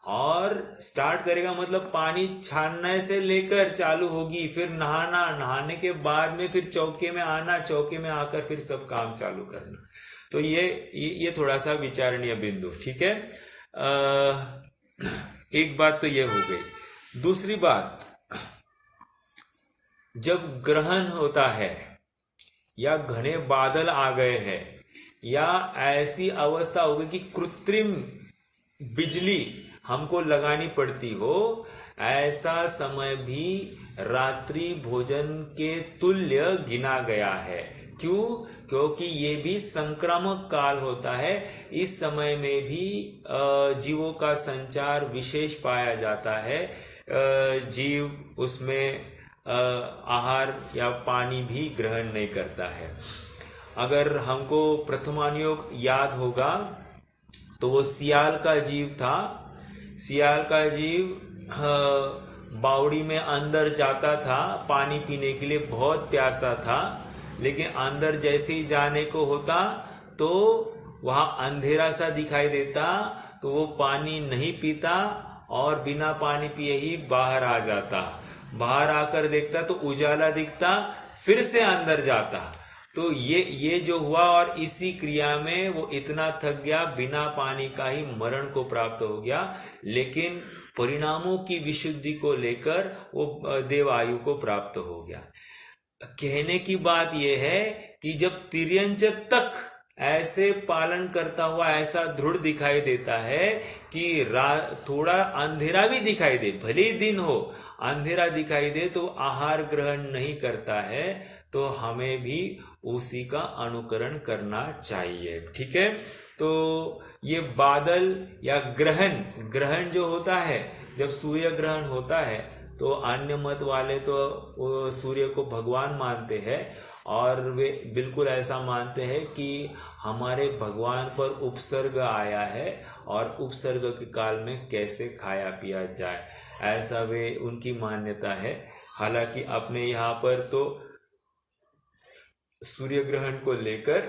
A: और स्टार्ट करेगा मतलब पानी छानने से लेकर चालू होगी, फिर नहाना, नहाने के बाद में फिर चौके में आना, चौके में आकर फिर सब काम चालू करना। तो ये थोड़ा सा विचारणीय बिंदु, ठीक है। एक बात तो ये हो गई। दूसरी बात, जब ग्रहण होता है या घने बादल आ गए हैं या ऐसी अवस्था होगी कि कृत्रिम बिजली हमको लगानी पड़ती हो, ऐसा समय भी रात्रि भोजन के तुल्य गिना गया है। क्यों? क्योंकि ये भी संक्रामक काल होता है। इस समय में भी जीवों का संचार विशेष पाया जाता है। जीव उसमें आहार या पानी भी ग्रहण नहीं करता है। अगर हमको प्रथमानुयोग याद होगा तो वो सियाल का जीव था। सियाल का जीव बावड़ी में अंदर जाता था पानी पीने के लिए, बहुत प्यासा था, लेकिन अंदर जैसे ही जाने को होता तो वहां अंधेरा सा दिखाई देता, तो वो पानी नहीं पीता और बिना पानी पिए ही बाहर आ जाता। बाहर आकर देखता तो उजाला दिखता, फिर से अंदर जाता, तो ये जो हुआ, और इसी क्रिया में वो इतना थक गया, बिना पानी का ही मरण को प्राप्त हो गया, लेकिन परिणामों की विशुद्धि को लेकर वो देव आयु को प्राप्त हो गया। कहने की बात यह है कि जब तिर्यंच तक ऐसे पालन करता हुआ ऐसा दृढ़ दिखाई देता है कि थोड़ा अंधेरा भी दिखाई दे, भले ही दिन हो, अंधेरा दिखाई दे तो आहार ग्रहण नहीं करता है, तो हमें भी उसी का अनुकरण करना चाहिए। ठीक है, तो ये बादल या ग्रहण जो होता है, जब सूर्य ग्रहण होता है तो अन्य मत वाले तो सूर्य को भगवान मानते हैं, और वे बिल्कुल ऐसा मानते हैं कि हमारे भगवान पर उपसर्ग आया है और उपसर्ग के काल में कैसे खाया पिया जाए, ऐसा वे उनकी मान्यता है। हालांकि अपने यहाँ पर तो सूर्य ग्रहण को लेकर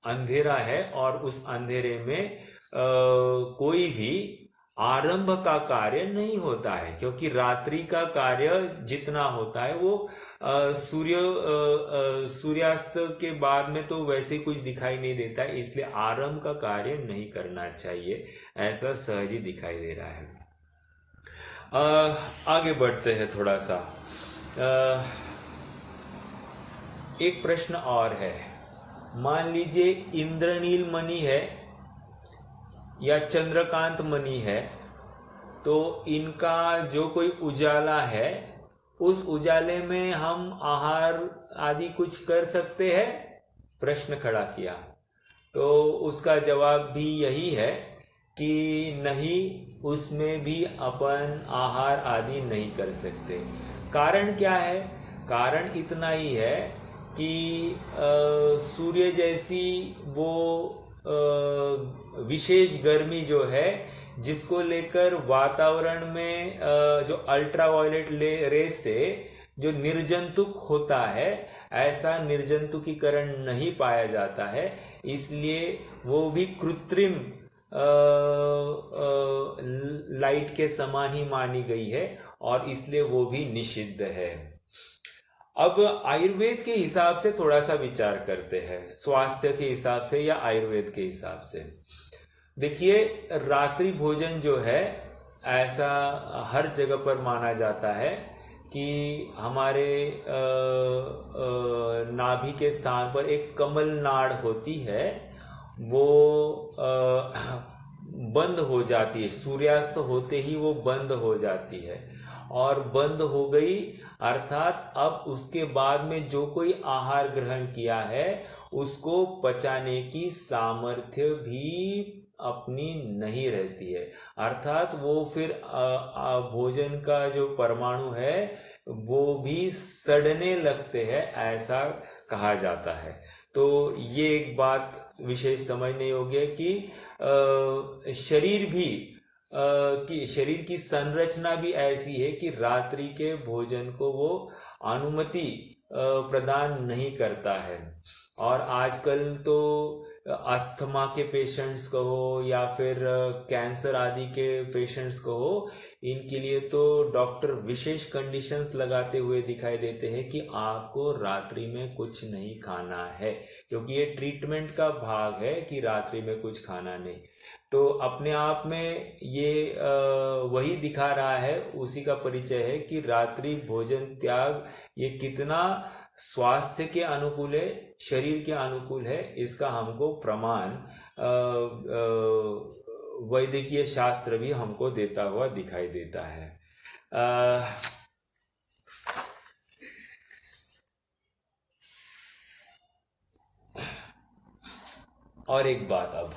A: अंधेरा है, और उस अंधेरे में कोई भी आरंभ का कार्य नहीं होता है, क्योंकि रात्रि का कार्य जितना होता है वो सूर्यास्त के बाद में तो वैसे कुछ दिखाई नहीं देता है, इसलिए आरंभ का कार्य नहीं करना चाहिए, ऐसा सहज ही दिखाई दे रहा है। आगे बढ़ते हैं थोड़ा सा। एक प्रश्न और है, मान लीजिए इंद्रनील मणि है या चंद्रकांत मणि है, तो इनका जो कोई उजाला है, उस उजाले में हम आहार आदि कुछ कर सकते हैं? प्रश्न खड़ा किया। तो उसका जवाब भी यही है कि नहीं, उसमें भी अपन आहार आदि नहीं कर सकते। कारण क्या है? कारण इतना ही है कि सूर्य जैसी वो विशेष गर्मी जो है, जिसको लेकर वातावरण में जो अल्ट्रावायलेट रेस से जो निर्जंतुक होता है, ऐसा निर्जंतुकीकरण नहीं पाया जाता है, इसलिए वो भी कृत्रिम लाइट के समान ही मानी गई है, और इसलिए वो भी निषिद्ध है। अब आयुर्वेद के हिसाब से थोड़ा सा विचार करते हैं, स्वास्थ्य के हिसाब से या आयुर्वेद के हिसाब से। देखिए, रात्रि भोजन जो है, ऐसा हर जगह पर माना जाता है कि हमारे नाभि के स्थान पर एक कमल नाड़ होती है, वो बंद हो जाती है, सूर्यास्त होते ही वो बंद हो जाती है, और बंद हो गई अर्थात अब उसके बाद में जो कोई आहार ग्रहण किया है उसको पचाने की सामर्थ्य भी अपनी नहीं रहती है, अर्थात वो फिर भोजन का जो परमाणु है वो भी सड़ने लगते हैं, ऐसा कहा जाता है। तो ये एक बात विशेष समझने योग्य है कि शरीर की संरचना भी ऐसी है कि रात्रि के भोजन को वो अनुमति प्रदान नहीं करता है। और आजकल तो अस्थमा के पेशेंट्स कहो या फिर कैंसर आदि के पेशेंट्स कहो, इनके लिए तो डॉक्टर विशेष कंडीशंस लगाते हुए दिखाई देते हैं कि आपको रात्रि में कुछ नहीं खाना है, क्योंकि ये ट्रीटमेंट का भाग है कि रात्रि में कुछ खाना नहीं। तो अपने आप में ये वही दिखा रहा है, उसी का परिचय है कि रात्रि भोजन त्याग ये कितना स्वास्थ्य के अनुकूल है, शरीर के अनुकूल है, इसका हमको प्रमाण वैद्यकीय शास्त्र भी हमको देता हुआ दिखाई देता है। और एक बात, अब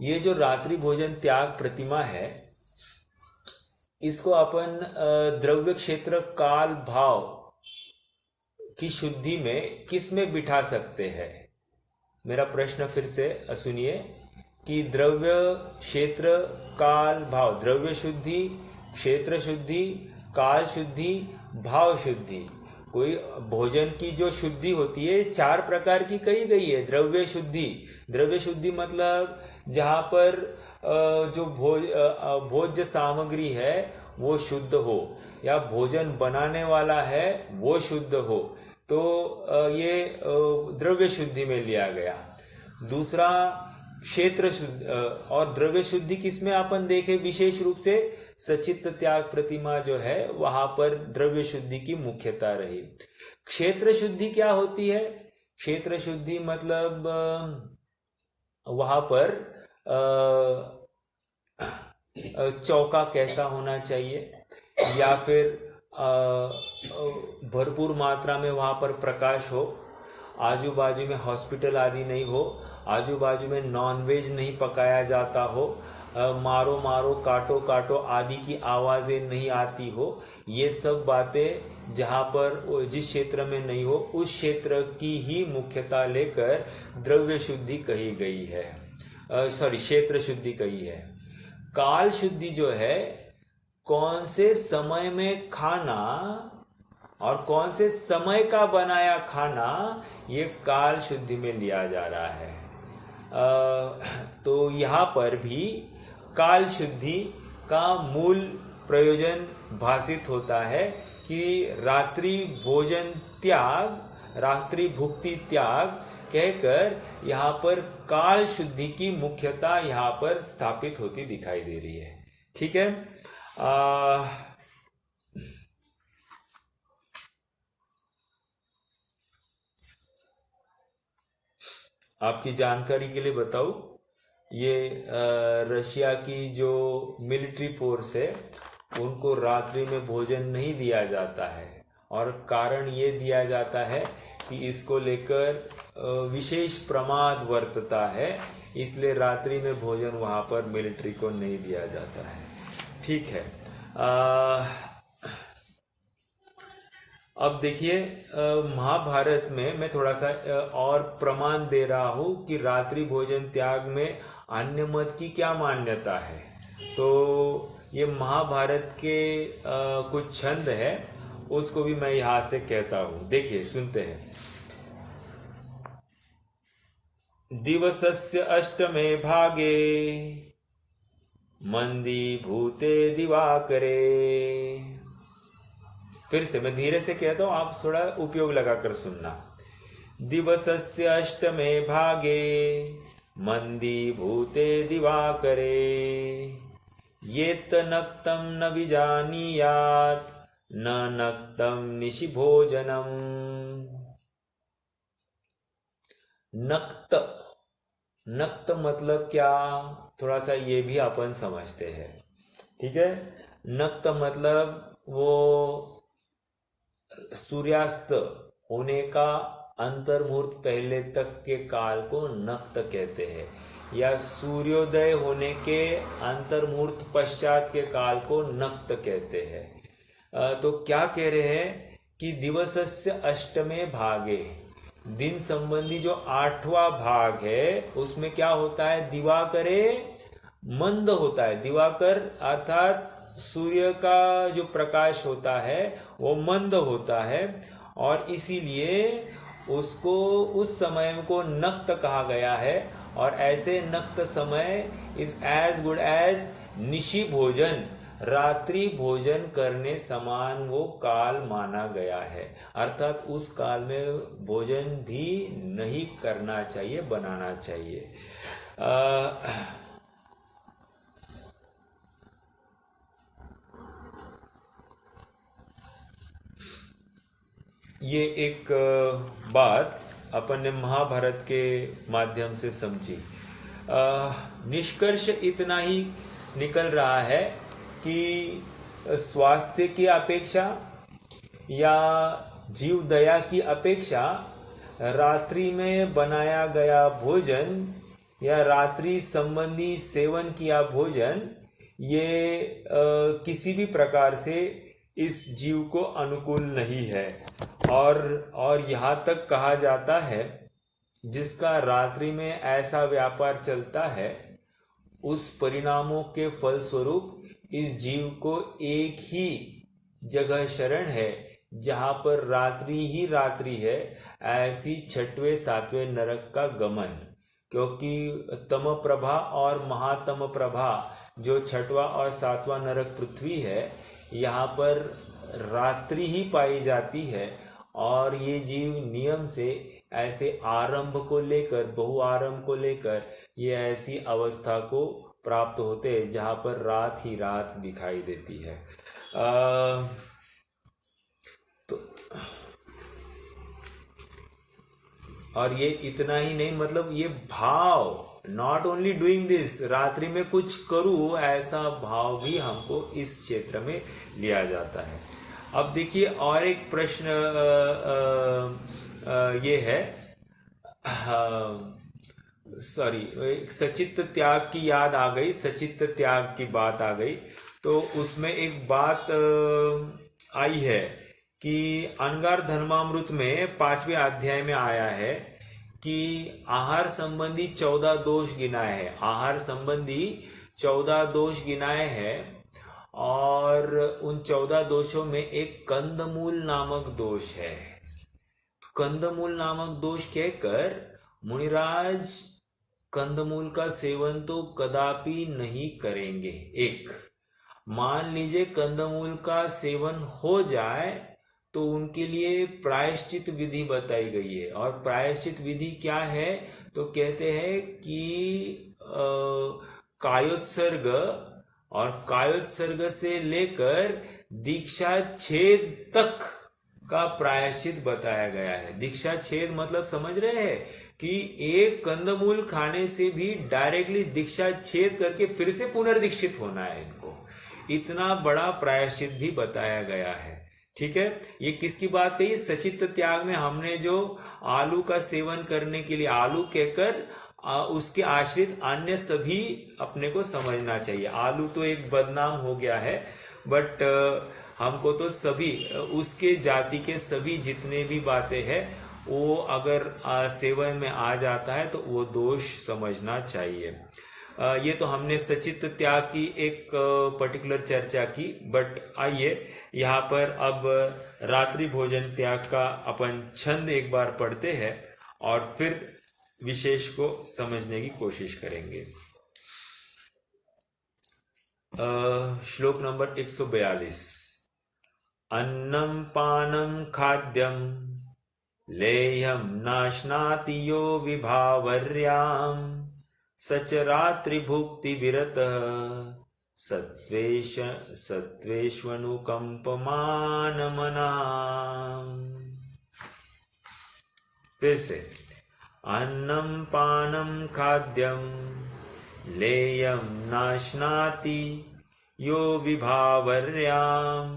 A: ये जो रात्रि भोजन त्याग प्रतिमा है, इसको अपन द्रव्य क्षेत्र काल भाव की शुद्धि में किस में बिठा सकते हैं? मेरा प्रश्न फिर से सुनिए कि द्रव्य क्षेत्र काल भाव, द्रव्य शुद्धि, क्षेत्र शुद्धि, काल शुद्धि, भाव शुद्धि, कोई भोजन की जो शुद्धि होती है 4 प्रकार की कही गई है। द्रव्य शुद्धि मतलब जहां पर जो भोज्य सामग्री है वो शुद्ध हो, या भोजन बनाने वाला है वो शुद्ध हो, तो ये द्रव्य शुद्धि में लिया गया। दूसरा क्षेत्र शुद्धि, और द्रव्य शुद्धि किसमें अपन देखे विशेष रूप से सचित्त त्याग प्रतिमा जो है वहां पर द्रव्य शुद्धि की मुख्यता रही। क्षेत्र शुद्धि क्या होती है? क्षेत्र शुद्धि मतलब वहां पर चौका कैसा होना चाहिए, या फिर भरपूर मात्रा में वहां पर प्रकाश हो, आजू बाजू में हॉस्पिटल आदि नहीं हो, आजू बाजू में नॉनवेज नहीं पकाया जाता हो, मारो मारो काटो काटो आदि की आवाजें नहीं आती हो। ये सब बातें जहां पर जिस क्षेत्र में नहीं हो उस क्षेत्र की ही मुख्यता लेकर द्रव्य शुद्धि कही गई है, क्षेत्र शुद्धि कही है। काल शुद्धि जो है कौन से समय में खाना और कौन से समय का बनाया खाना, ये काल शुद्धि में लिया जा रहा है। तो यहाँ पर भी काल शुद्धि का मूल प्रयोजन भासित होता है कि रात्रि भोजन त्याग, रात्रि भुक्ति त्याग कहकर यहाँ पर काल शुद्धि की मुख्यता यहाँ पर स्थापित होती दिखाई दे रही है। ठीक है। आपकी जानकारी के लिए बताऊं, ये रशिया की जो मिलिट्री फोर्स है उनको रात्रि में भोजन नहीं दिया जाता है, और कारण ये दिया जाता है कि इसको लेकर विशेष प्रमाद वर्तता है, इसलिए रात्रि में भोजन वहां पर मिलिट्री को नहीं दिया जाता है। ठीक है। अब देखिए, महाभारत में मैं थोड़ा सा और प्रमाण दे रहा हूं कि रात्रि भोजन त्याग में अन्य मत की क्या मान्यता है। तो ये महाभारत के कुछ छंद है, उसको भी मैं यहां से कहता हूं। देखिए, सुनते हैं। दिवसस्य अष्टमे भागे मंदी भूते दिवाकरे। फिर से मैं धीरे से कहता हूं, आप थोड़ा उपयोग लगाकर सुनना। दिवसस्य अष्टमे भागे मंदी भूते दिवाकरे, ये नक्तं न विजानीयात् न नक्तं निशि भोजनम। नक्त, नक्त मतलब क्या, थोड़ा सा ये भी अपन समझते हैं। ठीक है। नक्त मतलब वो सूर्यास्त होने का अंतर मुहूर्त पहले तक के काल को नक्त कहते हैं, या सूर्योदय होने के अंतर मुहूर्त पश्चात के काल को नक्त कहते हैं। तो क्या कह रहे हैं कि दिवसस्य अष्टमे भागे, दिन संबंधी जो 8वां भाग है उसमें क्या होता है, दिवाकरे मंद होता है। दिवाकर अर्थात सूर्य का जो प्रकाश होता है वो मंद होता है, और इसीलिए उसको उस समय को नक्त कहा गया है। और ऐसे नक्त समय इज एज गुड एज निशि भोजन, रात्रि भोजन करने समान वो काल माना गया है। अर्थात उस काल में भोजन भी नहीं करना चाहिए, बनाना चाहिए। ये एक बात अपन ने महाभारत के माध्यम से समझी। निष्कर्ष इतना ही निकल रहा है कि स्वास्थ्य की अपेक्षा या जीव दया की अपेक्षा रात्रि में बनाया गया भोजन या रात्रि संबंधी सेवन किया भोजन ये किसी भी प्रकार से इस जीव को अनुकूल नहीं है। और यहाँ तक कहा जाता है जिसका रात्रि में ऐसा व्यापार चलता है उस परिणामों के फलस्वरूप इस जीव को एक ही जगह शरण है जहां पर रात्रि ही रात्रि है, ऐसी 6वें 7वें नरक का गमन। क्योंकि तम प्रभा और महातम प्रभा जो 6वां और 7वां नरक पृथ्वी है, यहाँ पर रात्रि ही पाई जाती है और ये जीव नियम से ऐसे आरंभ को लेकर बहुआरंभ को लेकर ये ऐसी अवस्था को प्राप्त होते हैं जहाँ पर रात ही रात दिखाई देती है। तो और ये इतना ही नहीं, मतलब ये भाव, नॉट ओनली डूइंग दिस, रात्रि में कुछ करूँ ऐसा भाव भी हमको इस क्षेत्र में लिया जाता है। अब देखिए और एक प्रश्न ये है, सॉरी, सचित्त त्याग की याद आ गई, सचित्त त्याग की बात आ गई। तो उसमें एक बात आई है कि अनगार धर्मामृत में 5वें अध्याय में आया है कि आहार संबंधी 14 दोष गिनाए हैं, आहार संबंधी 14 दोष गिनाए हैं। और उन 14 दोषों में एक कंदमूल नामक दोष है। कंदमूल नामक दोष कहकर मुनिराज कंदमूल का सेवन तो कदापि नहीं करेंगे। एक, मान लीजिए कंदमूल का सेवन हो जाए तो उनके लिए प्रायश्चित विधि बताई गई है। और प्रायश्चित विधि क्या है, तो कहते हैं कि कायोत्सर्ग, और कायोत्सर्ग से लेकर दीक्षा छेद तक का प्रायश्चित बताया गया है। दीक्षा छेद मतलब समझ रहे हैं कि एक कंदमूल खाने से भी डायरेक्टली दीक्षा छेद करके फिर से पुनर्दीक्षित होना है इनको, इतना बड़ा प्रायश्चित भी बताया गया है। ठीक है, ये किसकी बात कही? सचित्त त्याग में हमने जो आलू का सेवन करने के लिए, आलू कहकर उसके आश्रित अन्य सभी अपने को समझना चाहिए। आलू तो एक बदनाम हो गया है, बट हमको तो सभी उसके जाति के सभी जितने भी बातें हैं वो अगर सेवन में आ जाता है तो वो दोष समझना चाहिए। ये तो हमने सचित्त त्याग की एक पर्टिकुलर चर्चा की। बट आइए यहाँ पर अब रात्रि भोजन त्याग का अपन छंद एक बार पढ़ते हैं और फिर विशेष को समझने की कोशिश करेंगे। श्लोक नंबर 142। अन्नम पानम खाद्यम लेयम नाश्नाति यो विभावर्याम सचरात्रि भुक्ति विरत सत्वेष्वनुकंपमान मनाम। फिर से, अन्नम पानम खाद्यम लेयम नाश्नाति यो विभावर्याम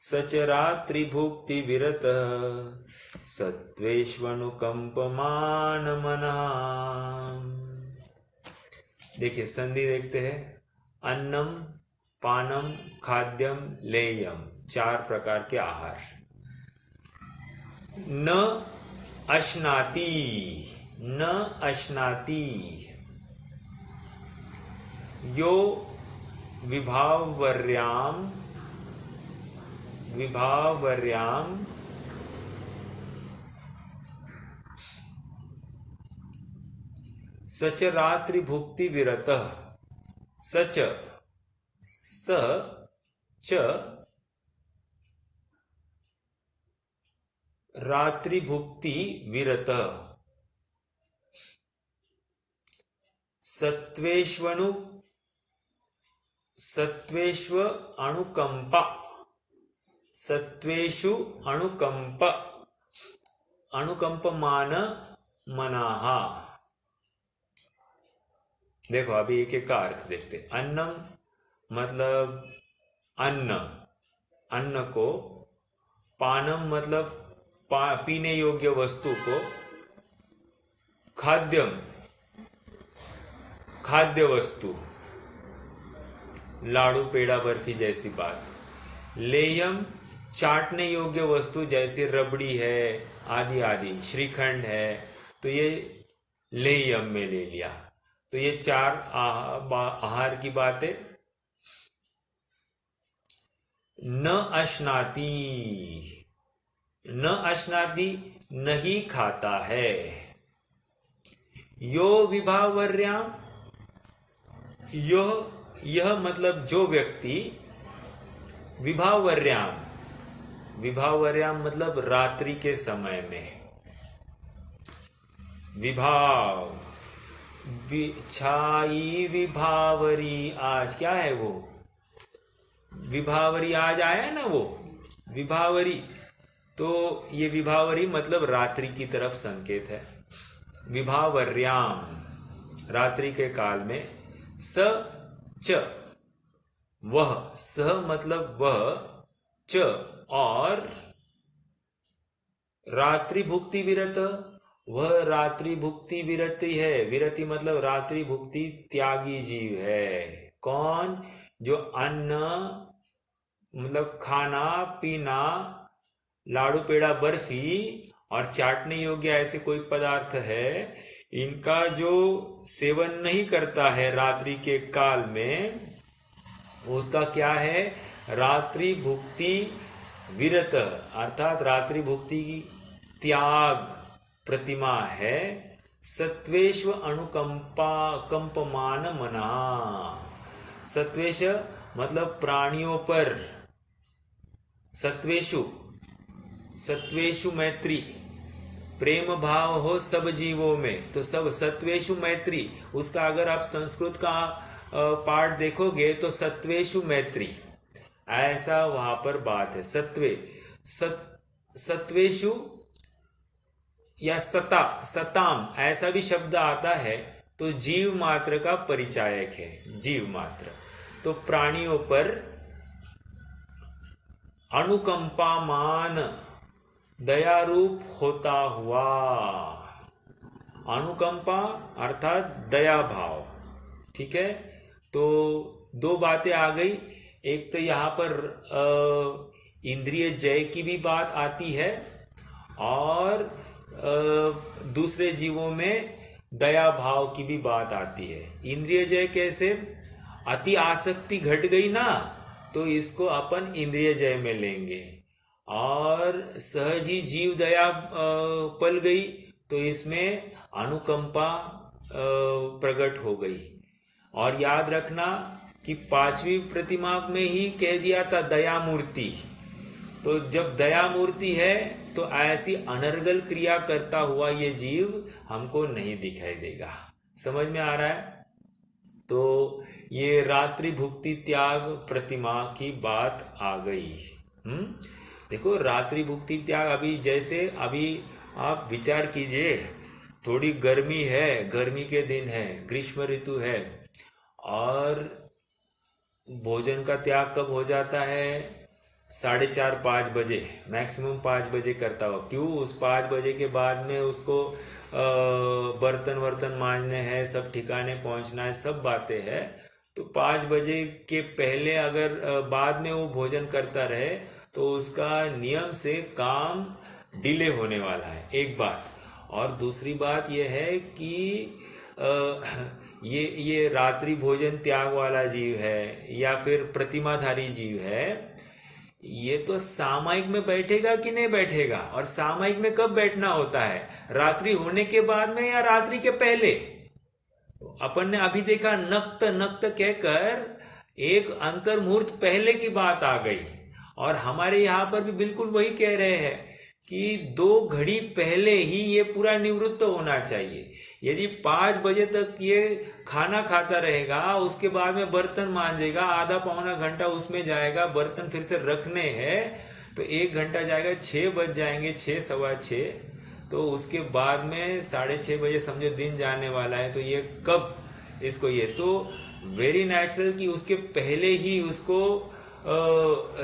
A: सचरात्रि भुक्ति विरत सत्वेष्वनुकंपमान मनाम। देखिए संधि देखते हैं। अन्नम, पानम, खाद्यम, लेयम, 4 प्रकार के आहार। न अश्नाति, न अश्नाति, यो विभावर्याम, विभावर्याम सच रात्रि भुक्ति विरतः, सच स च रात्रि भुक्ति विरतः सत्वेष्वनु, सत्वेष्व अनुकंपा, सत्वेषु अनुकंप, अनुकंपमान मनाहा। देखो अभी एक एक का अर्थ देखते। अन्नम मतलब अन्न, अन्न को। पानम मतलब पीने योग्य वस्तु को। खाद्यम, खाद्य वस्तु, लाड़ू पेड़ा बर्फी जैसी बात। लेयम चाटने योग्य वस्तु जैसे रबड़ी है आदि आदि, श्रीखंड है, तो ये लेयम में ले लिया। तो ये 4 आहार की बातें। न अश्नाति, न अश्नाति नहीं खाता है। यो विभावर्याम, यह मतलब जो व्यक्ति, विभावर्याम विभावर्याम मतलब रात्रि के समय में। विभाव, छाई विभावरी, आज क्या है वो, विभावरी आज आया है ना वो विभावरी। तो ये विभावरी मतलब रात्रि की तरफ संकेत है। विभावर्याम, रात्रि के काल में। स च, वह, स मतलब वह, च और रात्रि भुक्ति विरत, वह रात्रि भुक्ति विरति है। विरति मतलब रात्रि भुक्ति त्यागी जीव है। कौन? जो अन्न मतलब खाना पीना, लाड़ू पेड़ा बर्फी और चाटने योग्य ऐसे कोई पदार्थ है, इनका जो सेवन नहीं करता है रात्रि के काल में, उसका क्या है? रात्रि भुक्ति विरत, अर्थात रात्रि भुक्ति की त्याग प्रतिमा है। सत्वेश्व अनुकंपा कंपमान मना, सत्वेश मतलब प्राणियों पर, सत्वेशु, सत्वेशु मैत्री, प्रेम भाव हो सब जीवों में, तो सब सत्वेशु मैत्री, उसका अगर आप संस्कृत का पाठ देखोगे तो सत्वेशु मैत्री ऐसा वहां पर बात है। सत्वेशु या सताम ऐसा भी शब्द आता है, तो जीव मात्र का परिचायक है, जीव मात्र। तो प्राणियों पर अनुकंपामान, दयारूप होता हुआ, अनुकंपा अर्थात दया भाव। ठीक है, तो दो बातें आ गई। एक तो यहाँ पर इंद्रिय जय की भी बात आती है, और दूसरे जीवों में दया भाव की भी बात आती है। इंद्रिय जय कैसे? अति आसक्ति घट गई ना, तो इसको अपन इंद्रिय जय में लेंगे, और सहज ही जीव दया पल गई, तो इसमें अनुकंपा प्रकट हो गई। और याद रखना कि पांचवी प्रतिमा में ही कह दिया था दया मूर्ति। तो जब दया मूर्ति है तो ऐसी अनर्गल क्रिया करता हुआ ये जीव हमको नहीं दिखाई देगा। समझ में आ रहा है? तो ये रात्रि भुक्ति त्याग प्रतिमा की बात आ गई। देखो रात्रि भुक्ति त्याग, अभी जैसे अभी आप विचार कीजिए, थोड़ी गर्मी है, गर्मी के दिन है, ग्रीष्म ऋतु है, और भोजन का त्याग कब हो जाता है? 4:30-5 बजे, मैक्सिमम 5 बजे करता हो। क्यों? उस 5 बजे के बाद में उसको बर्तन वर्तन मांजने हैं, सब ठिकाने पहुंचना है, सब बातें हैं। तो 5 बजे के पहले अगर बाद में वो भोजन करता रहे तो उसका नियम से काम डिले होने वाला है, एक बात। और दूसरी बात यह है कि ये रात्रि भोजन त्याग वाला जीव है या फिर प्रतिमाधारी जीव है, ये तो सामायिक में बैठेगा कि नहीं बैठेगा? और सामायिक में कब बैठना होता है? रात्रि होने के बाद में या रात्रि के पहले? अपन ने अभी देखा नक्त नक्त कहकर एक अंतर मुहूर्त पहले की बात आ गई, और हमारे यहाँ पर भी बिल्कुल वही कह रहे हैं कि 2 घड़ी पहले ही ये पूरा निवृत्त होना चाहिए। यदि 5 बजे तक ये खाना खाता रहेगा, उसके बाद में बर्तन मांजेगा, आधा पौना घंटा उसमें जाएगा, बर्तन फिर से रखने हैं तो 1 घंटा जाएगा, 6 बज जाएंगे, 6 सवा 6, तो उसके बाद में 6:30 बजे समझो दिन जाने वाला है। तो ये कब इसको, ये तो वेरी नेचुरल कि उसके पहले ही उसको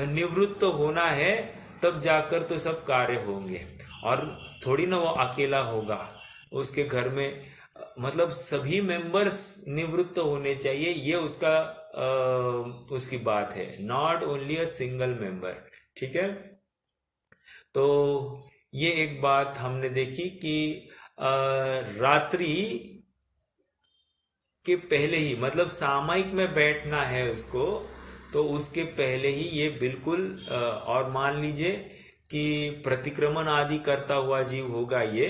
A: निवृत्त होना है, तब जाकर तो सब कार्य होंगे। और थोड़ी ना वो अकेला होगा, उसके घर में मतलब सभी मेंबर्स निवृत्त होने चाहिए, ये उसका उसकी बात है, not only a single member. ठीक है, तो ये एक बात हमने देखी कि रात्रि के पहले ही, मतलब सामायिक में बैठना है उसको, तो उसके पहले ही ये बिल्कुल और मान लीजिए कि प्रतिक्रमण आदि करता हुआ जीव होगा ये,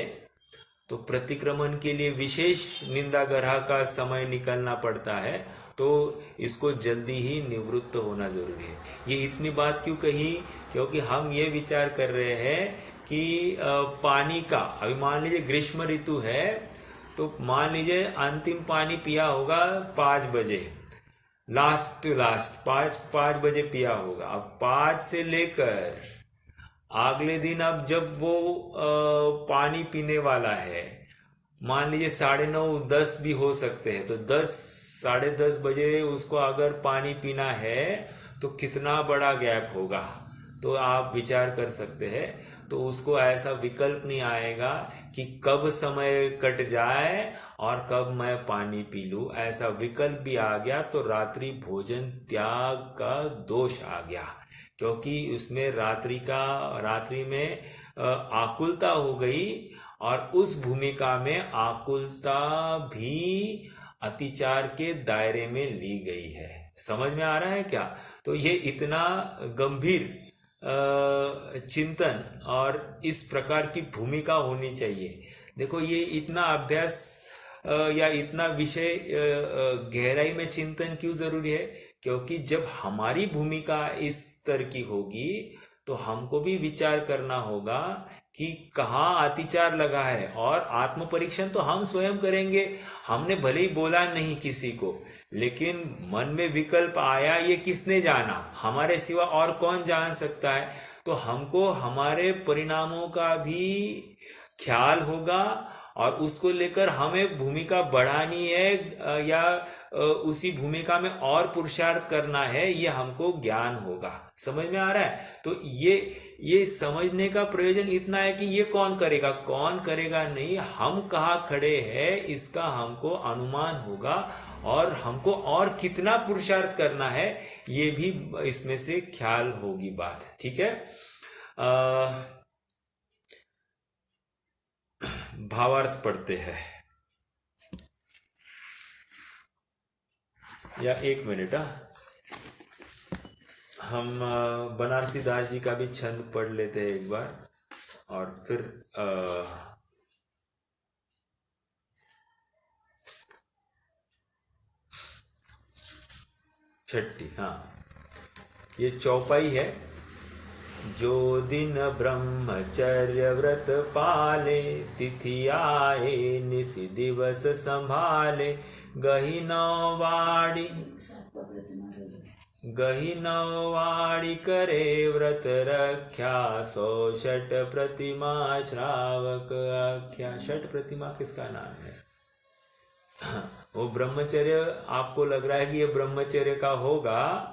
A: तो प्रतिक्रमण के लिए विशेष निंदा ग्रह का समय निकलना पड़ता है, तो इसको जल्दी ही निवृत्त होना जरूरी है। ये इतनी बात क्यों कही? क्योंकि हम ये विचार कर रहे हैं कि पानी का, अभी मान लीजिए ग्रीष्म ऋतु है, तो मान लीजिए अंतिम पानी पिया होगा 5 बजे, लास्ट टू लास्ट 5 बजे पिया होगा। अब 5 से लेकर अगले दिन अब जब वो पानी पीने वाला है, मान लीजिए 9:30 10 भी हो सकते हैं, तो 10 साढ़े 10 बजे उसको अगर पानी पीना है तो कितना बड़ा गैप होगा। तो आप विचार कर सकते हैं। तो उसको ऐसा विकल्प नहीं आएगा कि कब समय कट जाए और कब मैं पानी पी लूं, ऐसा विकल्प भी आ गया तो रात्रि भोजन त्याग का दोष आ गया। क्योंकि उसमें रात्रि में आकुलता हो गई, और उस भूमिका में आकुलता भी अतिचार के दायरे में ली गई है। समझ में आ रहा है क्या? तो ये इतना गंभीर चिंतन और इस प्रकार की भूमिका होनी चाहिए। देखो, ये इतना अभ्यास या इतना विषय गहराई में चिंतन क्यों जरूरी है? क्योंकि जब हमारी भूमिका इस स्तर की होगी तो हमको भी विचार करना होगा कि कहाँ अतिचार लगा है, और आत्म परीक्षण तो हम स्वयं करेंगे। हमने भले ही बोला नहीं किसी को, लेकिन मन में विकल्प आया, ये किसने जाना? हमारे सिवा और कौन जान सकता है? तो हमको हमारे परिणामों का भी ख्याल होगा, और उसको लेकर हमें भूमिका बढ़ानी है या उसी भूमिका में और पुरुषार्थ करना है, ये हमको ज्ञान होगा। समझ में आ रहा है? तो ये समझने का प्रयोजन इतना है कि ये कौन करेगा नहीं, हम कहाँ खड़े हैं इसका हमको अनुमान होगा, और हमको और कितना पुरुषार्थ करना है ये भी इसमें से ख्याल होगी बात। ठीक है? भावार्थ पढ़ते हैं, या 1 मिनट। हम बनारसी दास जी का भी छंद पढ़ लेते हैं एक बार, और फिर छठी, हाँ, ये चौपाई है। जो दिन ब्रह्मचर्य व्रत पाले, तिथि आए निसि दिवस संभाले, गही नौवाड़ी करे व्रत रख्या, 106 प्रतिमा श्रावक आख्या। 6 प्रतिमा किसका नाम है? वो ब्रह्मचर्य, आपको लग रहा है कि ये ब्रह्मचर्य का होगा,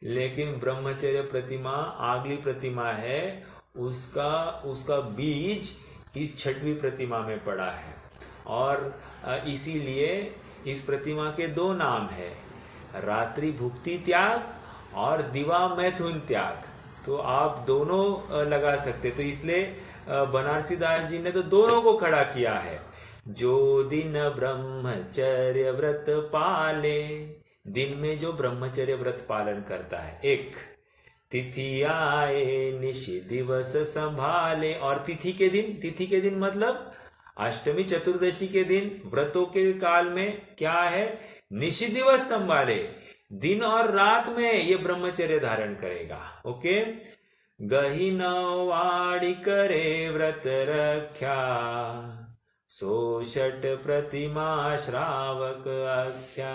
A: लेकिन ब्रह्मचर्य प्रतिमा अगली प्रतिमा है, उसका बीज इस 6वीं प्रतिमा में पड़ा है। और इसीलिए इस प्रतिमा के 2 नाम है, रात्रि भुक्ति त्याग और दिवा मैथुन त्याग। तो आप दोनों लगा सकते। तो इसलिए बनारसी दास जी ने तो दोनों को खड़ा किया है। जो दिन ब्रह्मचर्य व्रत पाले, दिन में जो ब्रह्मचर्य व्रत पालन करता है, 1 तिथि आए निशि दिवस संभाले, और तिथि के दिन मतलब अष्टमी चतुर्दशी के दिन, व्रतों के काल में क्या है? निशि दिवस संभाले, दिन और रात में ये ब्रह्मचर्य धारण करेगा। ओके? गही नौवाड़ी करे व्रत रख्या, 106 प्रतिमा श्रावक आख्या।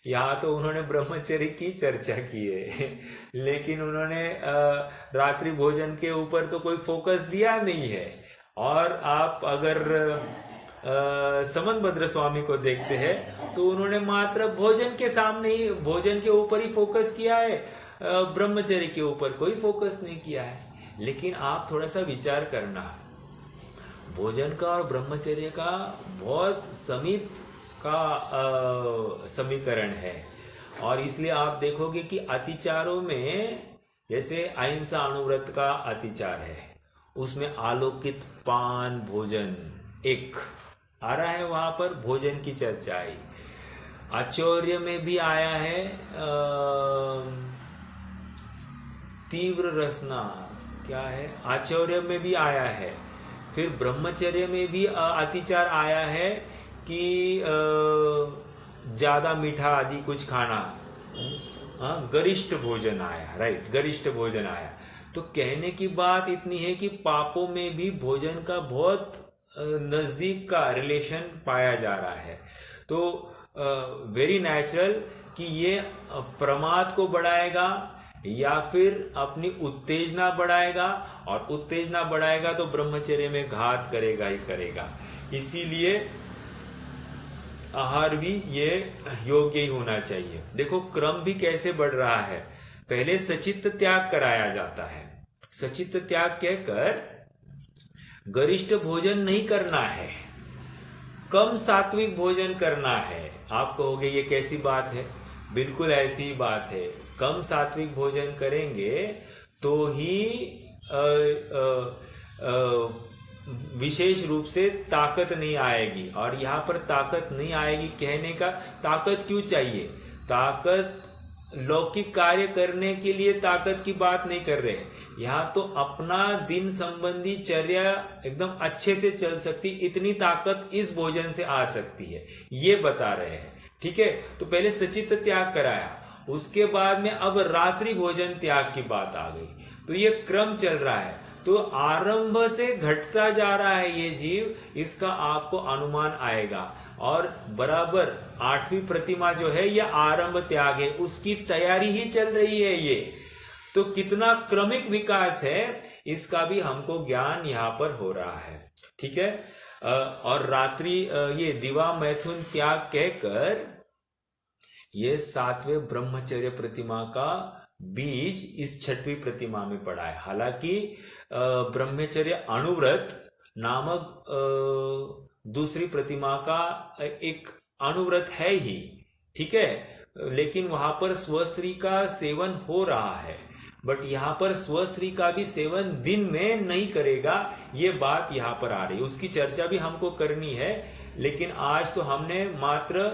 A: यहाँ तो उन्होंने ब्रह्मचर्य की चर्चा की है, लेकिन उन्होंने रात्रि भोजन के ऊपर तो कोई फोकस दिया नहीं है। और आप अगर समन भद्र स्वामी को देखते हैं तो उन्होंने मात्र भोजन के सामने ही, भोजन के ऊपर ही फोकस किया है, ब्रह्मचर्य के ऊपर कोई फोकस नहीं किया है। लेकिन आप थोड़ा सा विचार करना, भोजन का और ब्रह्मचर्य का बहुत समीप का समीकरण है। और इसलिए आप देखोगे कि अतिचारों में, जैसे अहिंसा अणुव्रत का अतिचार है, उसमें आलोकित पान भोजन 1 आ रहा है, वहां पर भोजन की चर्चा आई। आचौर्य में भी आया है तीव्र रसना, क्या है, आचौर्य में भी आया है। फिर ब्रह्मचर्य में भी अतिचार आया है कि ज्यादा मीठा आदि कुछ खाना, गरिष्ठ भोजन आया, राइट, गरिष्ठ भोजन आया। तो कहने की बात इतनी है कि पापों में भी भोजन का बहुत नजदीक का रिलेशन पाया जा रहा है। तो वेरी नेचुरल कि ये प्रमाद को बढ़ाएगा या फिर अपनी उत्तेजना बढ़ाएगा, और उत्तेजना बढ़ाएगा तो ब्रह्मचर्य में घात करेगा ही करेगा। इसीलिए आहार भी ये योग्य ही होना चाहिए। देखो क्रम भी कैसे बढ़ रहा है। पहले सचित्त त्याग कराया जाता है। सचित्त त्याग कहकर गरिष्ठ भोजन नहीं करना है, कम सात्विक भोजन करना है। आप कहोगे ये कैसी बात है? बिल्कुल ऐसी ही बात है। कम सात्विक भोजन करेंगे तो ही विशेष रूप से ताकत नहीं आएगी। और यहां पर ताकत नहीं आएगी कहने का, ताकत क्यों चाहिए? ताकत लौकिक कार्य करने के लिए ताकत की बात नहीं कर रहे हैं यहाँ। तो अपना दिन संबंधी चर्या एकदम अच्छे से चल सकती, इतनी ताकत इस भोजन से आ सकती है, ये बता रहे हैं। ठीक है, तो पहले सचित्त त्याग कराया, उसके बाद में अब रात्रि भोजन त्याग की बात आ गई। तो ये क्रम चल रहा है। तो आरंभ से घटता जा रहा है ये जीव, इसका आपको अनुमान आएगा। और बराबर 8वीं प्रतिमा जो है ये आरंभ त्याग है, उसकी तैयारी ही चल रही है ये। तो कितना क्रमिक विकास है इसका भी हमको ज्ञान यहाँ पर हो रहा है। ठीक है, और रात्रि ये दिवा मैथुन त्याग कहकर ये 7वें ब्रह्मचर्य प्रतिमा का बीज इस 6वीं प्रतिमा में पड़ा है। हालांकि ब्रह्मचर्य अनुव्रत नामक दूसरी प्रतिमा का एक अनुव्रत है ही, ठीक है, लेकिन वहां पर स्वस्त्री का सेवन हो रहा है। बट यहाँ पर स्वस्त्री का भी सेवन दिन में नहीं करेगा, ये बात यहाँ पर आ रही है। उसकी चर्चा भी हमको करनी है, लेकिन आज तो हमने मात्र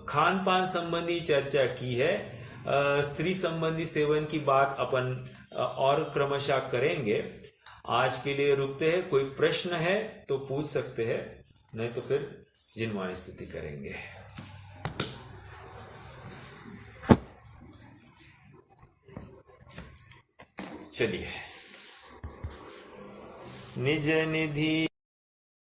A: खान पान संबंधी चर्चा की है। स्त्री संबंधी सेवन की बात अपन और क्रमशः करेंगे। आज के लिए रुकते हैं। कोई प्रश्न है तो पूछ सकते हैं, नहीं तो फिर जिनवाणी स्तुति करेंगे। चलिए। निज निधि